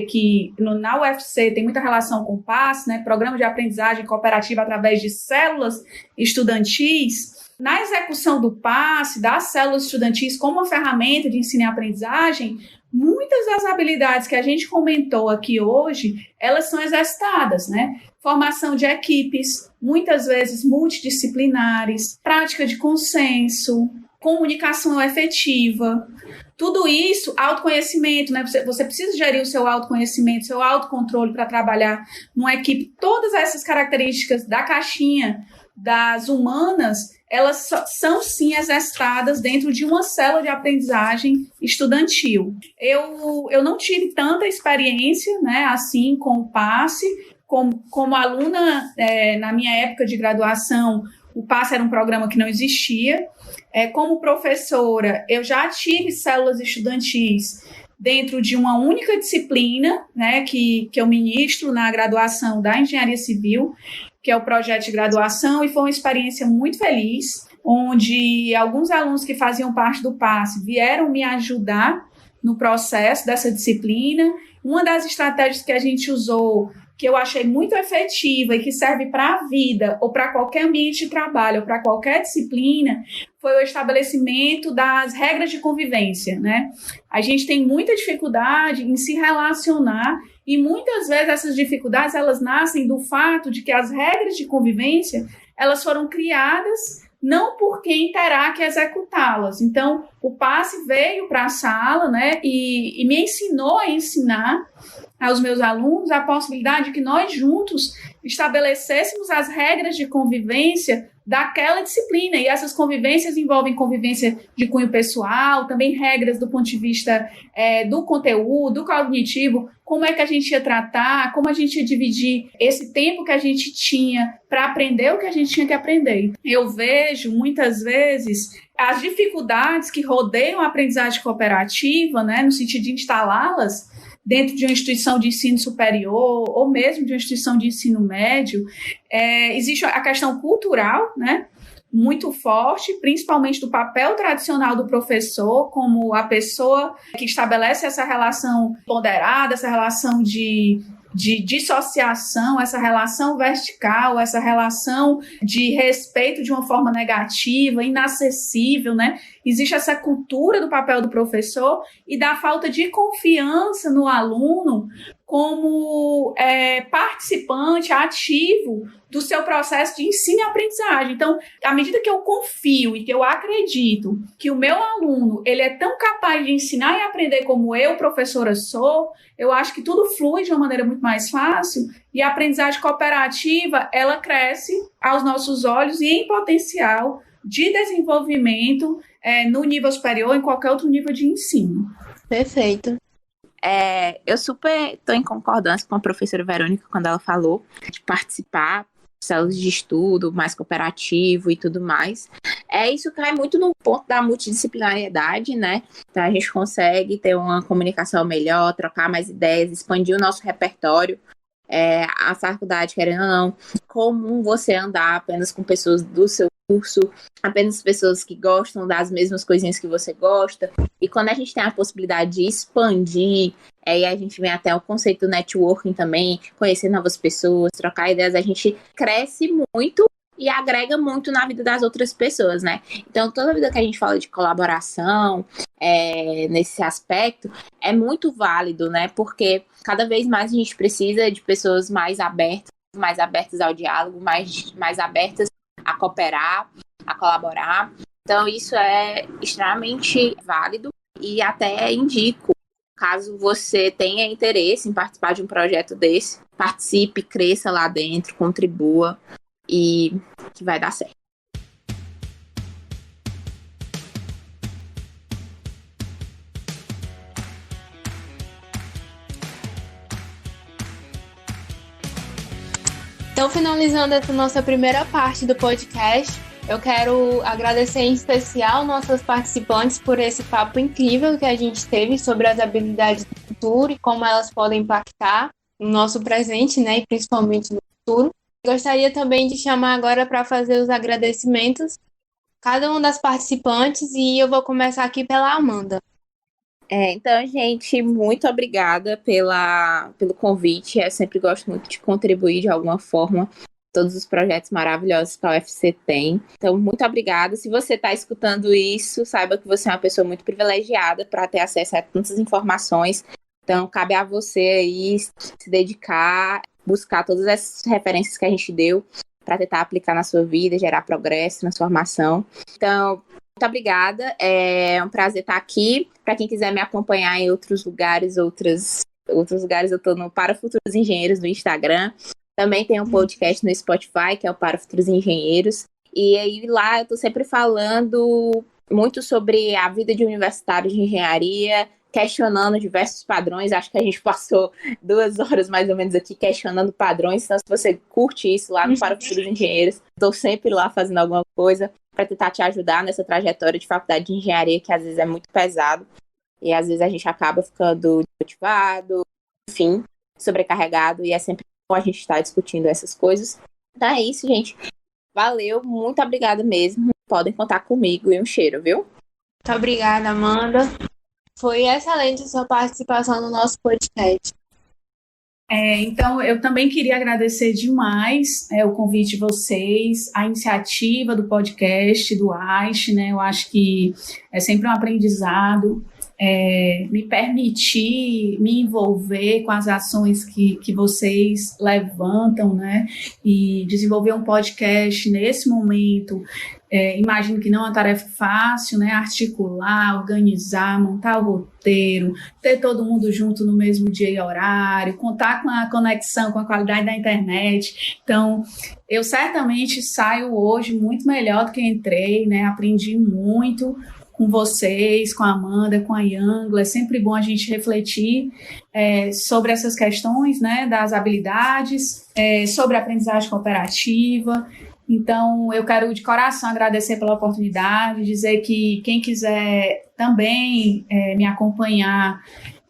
que na UFC tem muita relação com o PASS, né, Programa de Aprendizagem Cooperativa através de células estudantis, na execução do PASS, das células estudantis como uma ferramenta de ensino e aprendizagem, muitas das habilidades que a gente comentou aqui hoje, elas são exercitadas, né? Formação de equipes, muitas vezes multidisciplinares, prática de consenso, comunicação efetiva, tudo isso, autoconhecimento, né? Você precisa gerir o seu autoconhecimento, seu autocontrole para trabalhar numa equipe. Todas essas características da caixinha das humanas, elas são sim exercitadas dentro de uma célula de aprendizagem estudantil. Eu não tive tanta experiência, né, assim, com o PASSE, como aluna, na minha época de graduação, o PASSE era um programa que não existia. Como professora, eu já tive células estudantis dentro de uma única disciplina, né, que eu ministro na graduação da Engenharia Civil, que é o projeto de graduação, e foi uma experiência muito feliz, onde alguns alunos que faziam parte do PASSE vieram me ajudar no processo dessa disciplina. Uma das estratégias que a gente usou, que eu achei muito efetiva e que serve para a vida, ou para qualquer ambiente de trabalho, ou para qualquer disciplina, foi o estabelecimento das regras de convivência, né? A gente tem muita dificuldade em se relacionar e muitas vezes essas dificuldades elas nascem do fato de que as regras de convivência elas foram criadas não por quem terá que executá-las. Então, o PASSE veio para a sala, né, e me ensinou a ensinar aos meus alunos a possibilidade de que nós juntos estabelecêssemos as regras de convivência daquela disciplina, e essas convivências envolvem convivência de cunho pessoal, também regras do ponto de vista do conteúdo, do cognitivo, como é que a gente ia tratar, como a gente ia dividir esse tempo que a gente tinha para aprender o que a gente tinha que aprender. Eu vejo, muitas vezes, as dificuldades que rodeiam a aprendizagem cooperativa, né, no sentido de instalá-las dentro de uma instituição de ensino superior ou mesmo de uma instituição de ensino médio. Existe a questão cultural, né, muito forte, principalmente do papel tradicional do professor como a pessoa que estabelece essa relação ponderada, essa relação de dissociação, essa relação vertical, essa relação de respeito de uma forma negativa, inacessível, né? Existe essa cultura do papel do professor e da falta de confiança no aluno como participante ativo do seu processo de ensino e aprendizagem. Então, à medida que eu confio e que eu acredito que o meu aluno ele é tão capaz de ensinar e aprender como eu, professora, sou, eu acho que tudo flui de uma maneira muito mais fácil e a aprendizagem cooperativa, ela cresce aos nossos olhos e em potencial de desenvolvimento no nível superior ou em qualquer outro nível de ensino. Perfeito. Eu super estou em concordância com a professora Verônica quando ela falou de participar de células de estudo mais cooperativo e tudo mais. Isso cai muito no ponto da multidisciplinariedade, né? Então a gente consegue ter uma comunicação melhor, trocar mais ideias, expandir o nosso repertório. A faculdade, querendo ou não, comum você andar apenas com pessoas do seu curso, apenas pessoas que gostam das mesmas coisinhas que você gosta, e quando a gente tem a possibilidade de expandir, aí a gente vem até o conceito do networking também, conhecer novas pessoas, trocar ideias, a gente cresce muito e agrega muito na vida das outras pessoas, né? Então, toda vida que a gente fala de colaboração, nesse aspecto, é muito válido, né? Porque cada vez mais a gente precisa de pessoas mais abertas ao diálogo, mais abertas a cooperar, a colaborar. Então, isso é extremamente válido e até indico, caso você tenha interesse em participar de um projeto desse, participe, cresça lá dentro, contribua e que vai dar certo. Então, finalizando essa nossa primeira parte do podcast, eu quero agradecer em especial nossas participantes por esse papo incrível que a gente teve sobre as habilidades do futuro e como elas podem impactar no nosso presente, né, e principalmente no futuro. Gostaria também de chamar agora para fazer os agradecimentos cada uma das participantes e eu vou começar aqui pela Amanda. Então, gente, muito obrigada pelo convite. Eu sempre gosto muito de contribuir de alguma forma todos os projetos maravilhosos que a UFC tem. Então, muito obrigada. Se você está escutando isso, saiba que você é uma pessoa muito privilegiada para ter acesso a tantas informações. Então, cabe a você aí se dedicar, buscar todas essas referências que a gente deu para tentar aplicar na sua vida, gerar progresso, transformação. Então, muito obrigada. É um prazer estar aqui. Para quem quiser me acompanhar em outros lugares, eu estou no Para Futuros Engenheiros no Instagram. Também tem um podcast no Spotify, que é o Para Futuros Engenheiros. E aí lá eu estou sempre falando muito sobre a vida de universitário de engenharia, questionando diversos padrões. Acho que a gente passou 2 horas mais ou menos aqui questionando padrões. Então, se você curte isso lá no Para o Futuro dos Engenheiros, estou sempre lá fazendo alguma coisa para tentar te ajudar nessa trajetória de faculdade de engenharia, que às vezes é muito pesado. E às vezes a gente acaba ficando desmotivado, enfim, sobrecarregado. E é sempre bom a gente estar discutindo essas coisas. Então é isso, gente. Valeu, muito obrigada mesmo. Podem contar comigo e um cheiro, viu? Muito obrigada, Amanda. Foi excelente a sua participação no nosso podcast. Então, eu também queria agradecer demais o convite de vocês, a iniciativa do podcast, do AISH, né? Eu acho que é sempre um aprendizado. Me permitir me envolver com as ações que vocês levantam, né? E desenvolver um podcast nesse momento, imagino que não é uma tarefa fácil, né? Articular, organizar, montar o roteiro, ter todo mundo junto no mesmo dia e horário, contar com a conexão, com a qualidade da internet. Então, eu certamente saio hoje muito melhor do que entrei, né? Aprendi muito com vocês, com a Amanda, com a Yangla. É sempre bom a gente refletir sobre essas questões, né, das habilidades, sobre a aprendizagem cooperativa. Então, eu quero de coração agradecer pela oportunidade, dizer que quem quiser também me acompanhar,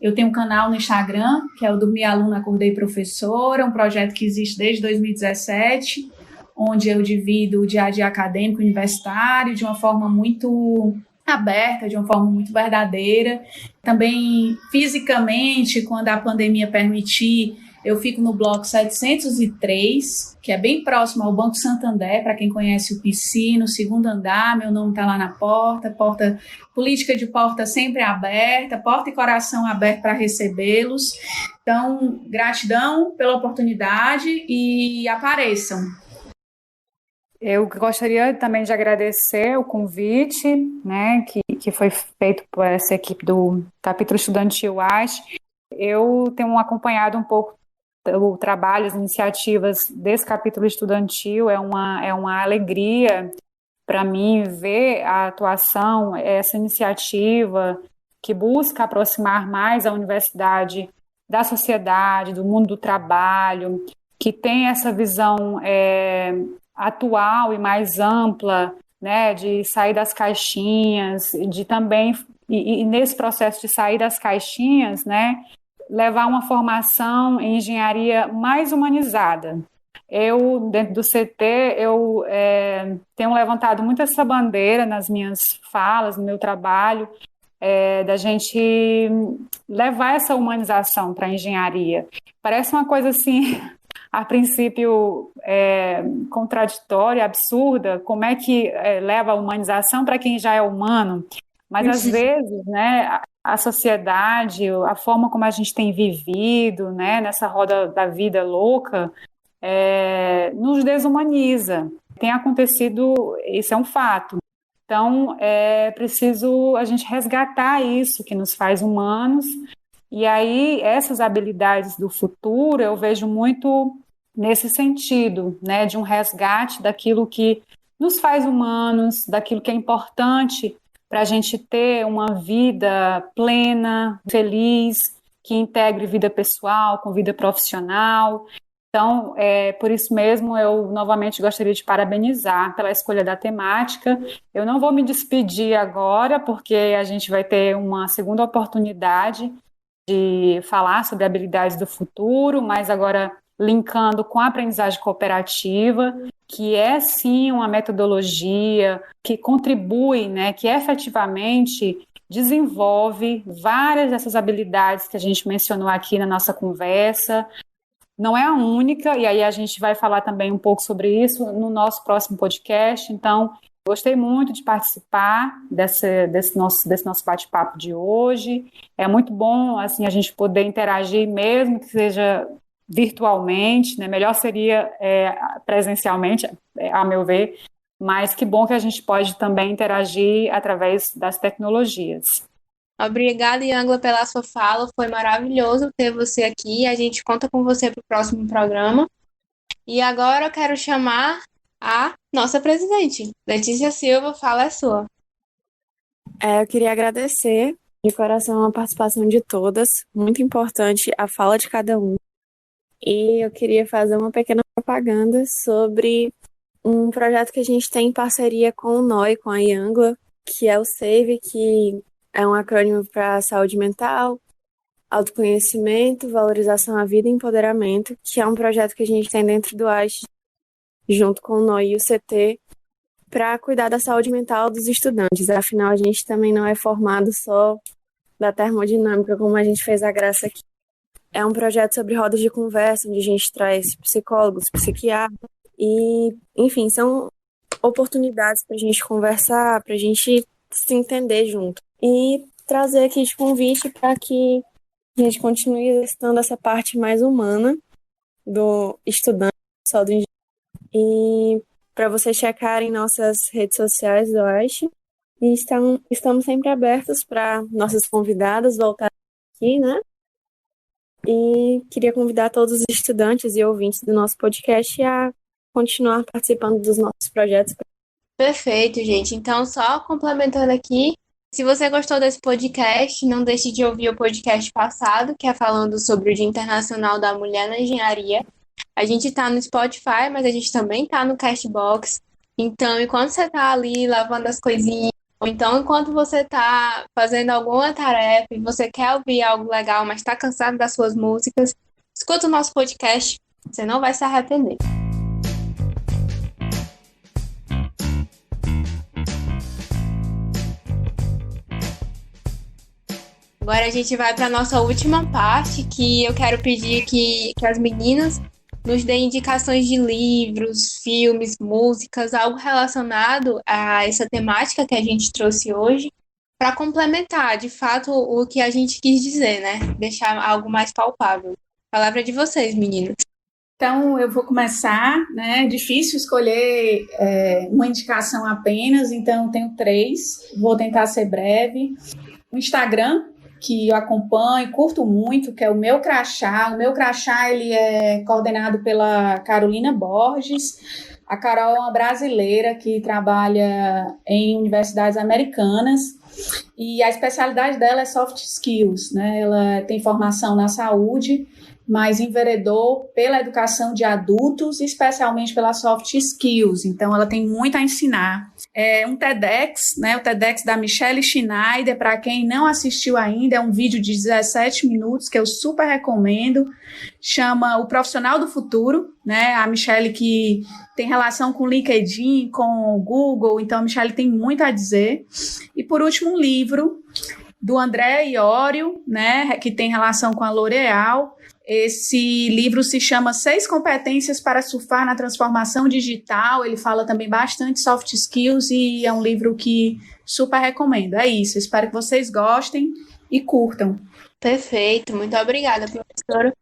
eu tenho um canal no Instagram, que é o Dormi Aluna, Acordei Professora, um projeto que existe desde 2017, onde eu divido o dia a dia acadêmico e universitário de uma forma muito aberta, de uma forma muito verdadeira. Também, fisicamente, quando a pandemia permitir, eu fico no bloco 703, que é bem próximo ao Banco Santander, para quem conhece o PC, no segundo andar. Meu nome está lá na porta, política de porta sempre aberta, porta e coração aberto para recebê-los. Então, gratidão pela oportunidade e apareçam. Eu gostaria também de agradecer o convite, né, que foi feito por essa equipe do capítulo estudantil AISH. Eu tenho acompanhado um pouco o trabalho, as iniciativas desse capítulo estudantil. É uma alegria para mim ver a atuação, essa iniciativa que busca aproximar mais a universidade da sociedade, do mundo do trabalho, que tem essa visão atual e mais ampla, né, de sair das caixinhas, de também, e nesse processo de sair das caixinhas, né, levar uma formação em engenharia mais humanizada. Eu, dentro do CT, tenho levantado muito essa bandeira nas minhas falas, no meu trabalho, da gente levar essa humanização para a engenharia. Parece uma coisa assim, a princípio contraditória, absurda, como é que leva a humanização para quem já é humano? Mas, às vezes, né, a sociedade, a forma como a gente tem vivido, né, nessa roda da vida louca, nos desumaniza. Tem acontecido, isso é um fato. Então, é preciso a gente resgatar isso que nos faz humanos. E aí, essas habilidades do futuro, eu vejo muito nesse sentido, né, de um resgate daquilo que nos faz humanos, daquilo que é importante para a gente ter uma vida plena, feliz, que integre vida pessoal com vida profissional. Então, por isso mesmo, eu novamente gostaria de parabenizar pela escolha da temática. Eu não vou me despedir agora, porque a gente vai ter uma segunda oportunidade de falar sobre habilidades do futuro, mas agora linkando com a aprendizagem cooperativa, que é sim uma metodologia que contribui, né, que efetivamente desenvolve várias dessas habilidades que a gente mencionou aqui na nossa conversa. Não é a única, e aí a gente vai falar também um pouco sobre isso no nosso próximo podcast. Então, gostei muito de participar desse nosso bate-papo de hoje. É muito bom assim, a gente poder interagir, mesmo que seja virtualmente, né? Melhor seria presencialmente, a meu ver, mas que bom que a gente pode também interagir através das tecnologias. Obrigada, Yangla, pela sua fala. Foi maravilhoso ter você aqui. A gente conta com você para o próximo programa. E agora eu quero chamar a nossa presidente. Letícia Silva, fala é sua. Eu queria agradecer de coração a participação de todas, muito importante a fala de cada um. E eu queria fazer uma pequena propaganda sobre um projeto que a gente tem em parceria com o NOI, com a Iangla, que é o SAVE, que é um acrônimo para saúde mental, autoconhecimento, valorização à vida e empoderamento, que é um projeto que a gente tem dentro do AIST, junto com o NOI e o CT, para cuidar da saúde mental dos estudantes. Afinal, a gente também não é formado só da termodinâmica, como a gente fez a graça aqui. É um projeto sobre rodas de conversa, onde a gente traz psicólogos, psiquiatras, e, enfim, são oportunidades para a gente conversar, para a gente se entender junto. E trazer aqui de convite para que a gente continue exercitando essa parte mais humana do estudante, só do engenheiro. E para vocês checarem nossas redes sociais, eu acho. E estamos sempre abertos para nossas convidadas voltarem aqui, né? E queria convidar todos os estudantes e ouvintes do nosso podcast a continuar participando dos nossos projetos. Perfeito, gente. Então, só complementando aqui, se você gostou desse podcast, não deixe de ouvir o podcast passado, que é falando sobre o Dia Internacional da Mulher na Engenharia. A gente tá no Spotify, mas a gente também tá no Castbox. Então, enquanto você tá ali lavando as coisinhas, ou então enquanto você tá fazendo alguma tarefa e você quer ouvir algo legal, mas tá cansado das suas músicas, escuta o nosso podcast, você não vai se arrepender. Agora a gente vai para a nossa última parte, que eu quero pedir que as meninas nos deem indicações de livros, filmes, músicas, algo relacionado a essa temática que a gente trouxe hoje, para complementar, de fato, o que a gente quis dizer, né? Deixar algo mais palpável. Palavra de vocês, meninas. Então, eu vou começar, né? É difícil escolher uma indicação apenas, então eu tenho 3, vou tentar ser breve. O Instagram, que eu acompanho, curto muito, que é o Meu Crachá. O Meu Crachá, ele é coordenado pela Carolina Borges. A Carol é uma brasileira que trabalha em universidades americanas e a especialidade dela é soft skills, né? Ela tem formação na saúde, mas enveredou pela educação de adultos, especialmente pelas soft skills. Então, ela tem muito a ensinar. É um TEDx, né? O TEDx da Michelle Schneider, para quem não assistiu ainda, é um vídeo de 17 minutos que eu super recomendo. Chama O Profissional do Futuro, né? A Michelle que tem relação com o LinkedIn, com o Google, então a Michelle tem muito a dizer. E, por último, um livro do André Iorio, né? Que tem relação com a L'Oréal. Esse livro se chama 6 competências para surfar na transformação digital. Ele fala também bastante soft skills e é um livro que super recomendo. É isso, espero que vocês gostem e curtam. Perfeito, muito obrigada, professora.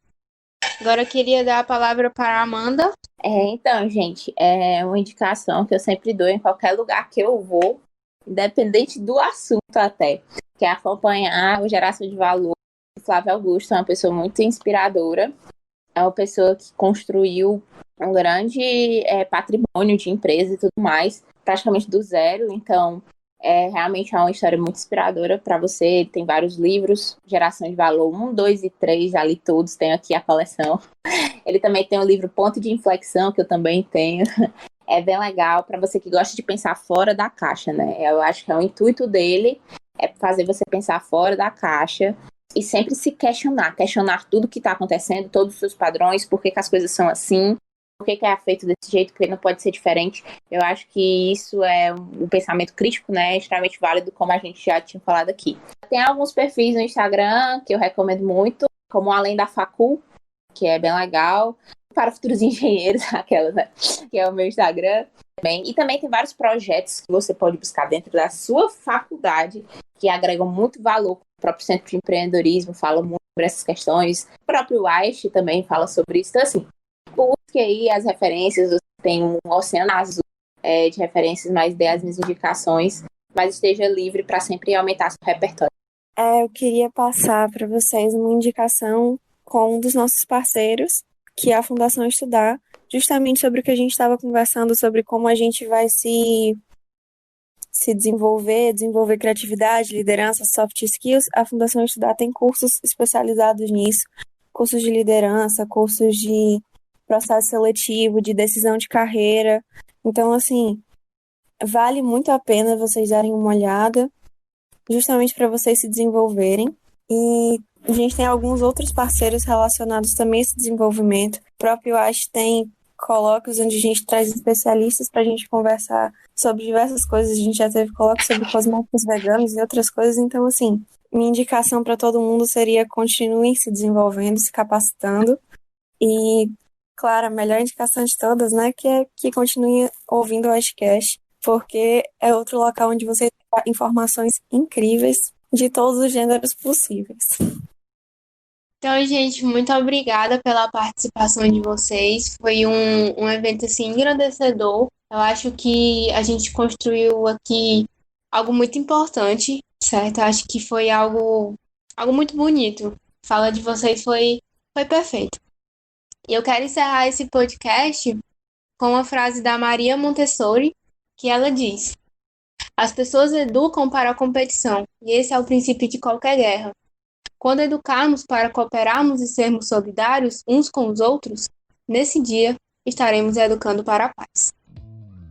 Agora eu queria dar a palavra para a Amanda. Então, gente, é uma indicação que eu sempre dou em qualquer lugar que eu vou, independente do assunto até, que é acompanhar o Geração de Valor. Flávio Augusto é uma pessoa muito inspiradora, é uma pessoa que construiu um grande patrimônio de empresa e tudo mais, praticamente do zero, então realmente é uma história muito inspiradora para você. Ele tem vários livros, Geração de Valor 1, 2 e 3, já li todos, tenho aqui a coleção. Ele também tem o livro Ponto de Inflexão, que eu também tenho. É bem legal para você que gosta de pensar fora da caixa, né? Eu acho que o intuito dele é fazer você pensar fora da caixa e sempre se questionar tudo que está acontecendo, todos os seus padrões, por que as coisas são assim, por que é feito desse jeito, porque não pode ser diferente. Eu acho que isso é um pensamento crítico, né, extremamente válido, como a gente já tinha falado aqui. Tem alguns perfis no Instagram que eu recomendo muito, como Além da Facul, que é bem legal, para futuros engenheiros, aquela, né, que é o meu Instagram também. E também tem vários projetos que você pode buscar dentro da sua faculdade que agregam muito valor. O próprio Centro de Empreendedorismo fala muito sobre essas questões. O próprio AIST também fala sobre isso. Então, assim, busque aí as referências. Você tem um oceano azul de referências, mas dê as minhas indicações. Mas esteja livre para sempre aumentar seu repertório. Eu queria passar para vocês uma indicação com um dos nossos parceiros, que é a Fundação Estudar, justamente sobre o que a gente estava conversando, sobre como a gente vai se desenvolver criatividade, liderança, soft skills. A Fundação Estudar tem cursos especializados nisso, cursos de liderança, cursos de processo seletivo, de decisão de carreira. Então, assim, vale muito a pena vocês darem uma olhada, justamente para vocês se desenvolverem. E a gente tem alguns outros parceiros relacionados também a esse desenvolvimento. O próprio ASH tem colóquios onde a gente traz especialistas para a gente conversar sobre diversas coisas. A gente já teve colóquios sobre cosméticos veganos e outras coisas. Então, assim, minha indicação para todo mundo seria continuem se desenvolvendo, se capacitando. E, claro, a melhor indicação de todas, né, que é que continue ouvindo o AshCast, porque é outro local onde você tem informações incríveis de todos os gêneros possíveis. Então, gente, muito obrigada pela participação de vocês. Foi um evento, assim, engrandecedor. Eu acho que a gente construiu aqui algo muito importante, certo? Eu acho que foi algo muito bonito. A fala de vocês foi perfeito. E eu quero encerrar esse podcast com uma frase da Maria Montessori, que ela diz: as pessoas educam para a competição, e esse é o princípio de qualquer guerra. Quando educarmos para cooperarmos e sermos solidários uns com os outros, nesse dia estaremos educando para a paz.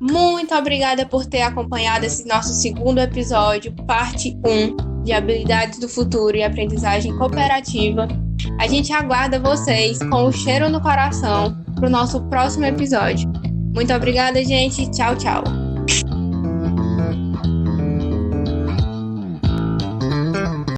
Muito obrigada por ter acompanhado esse nosso segundo episódio, parte 1, de habilidades do futuro e aprendizagem cooperativa. A gente aguarda vocês com o cheiro no coração para o nosso próximo episódio. Muito obrigada, gente. Tchau, tchau.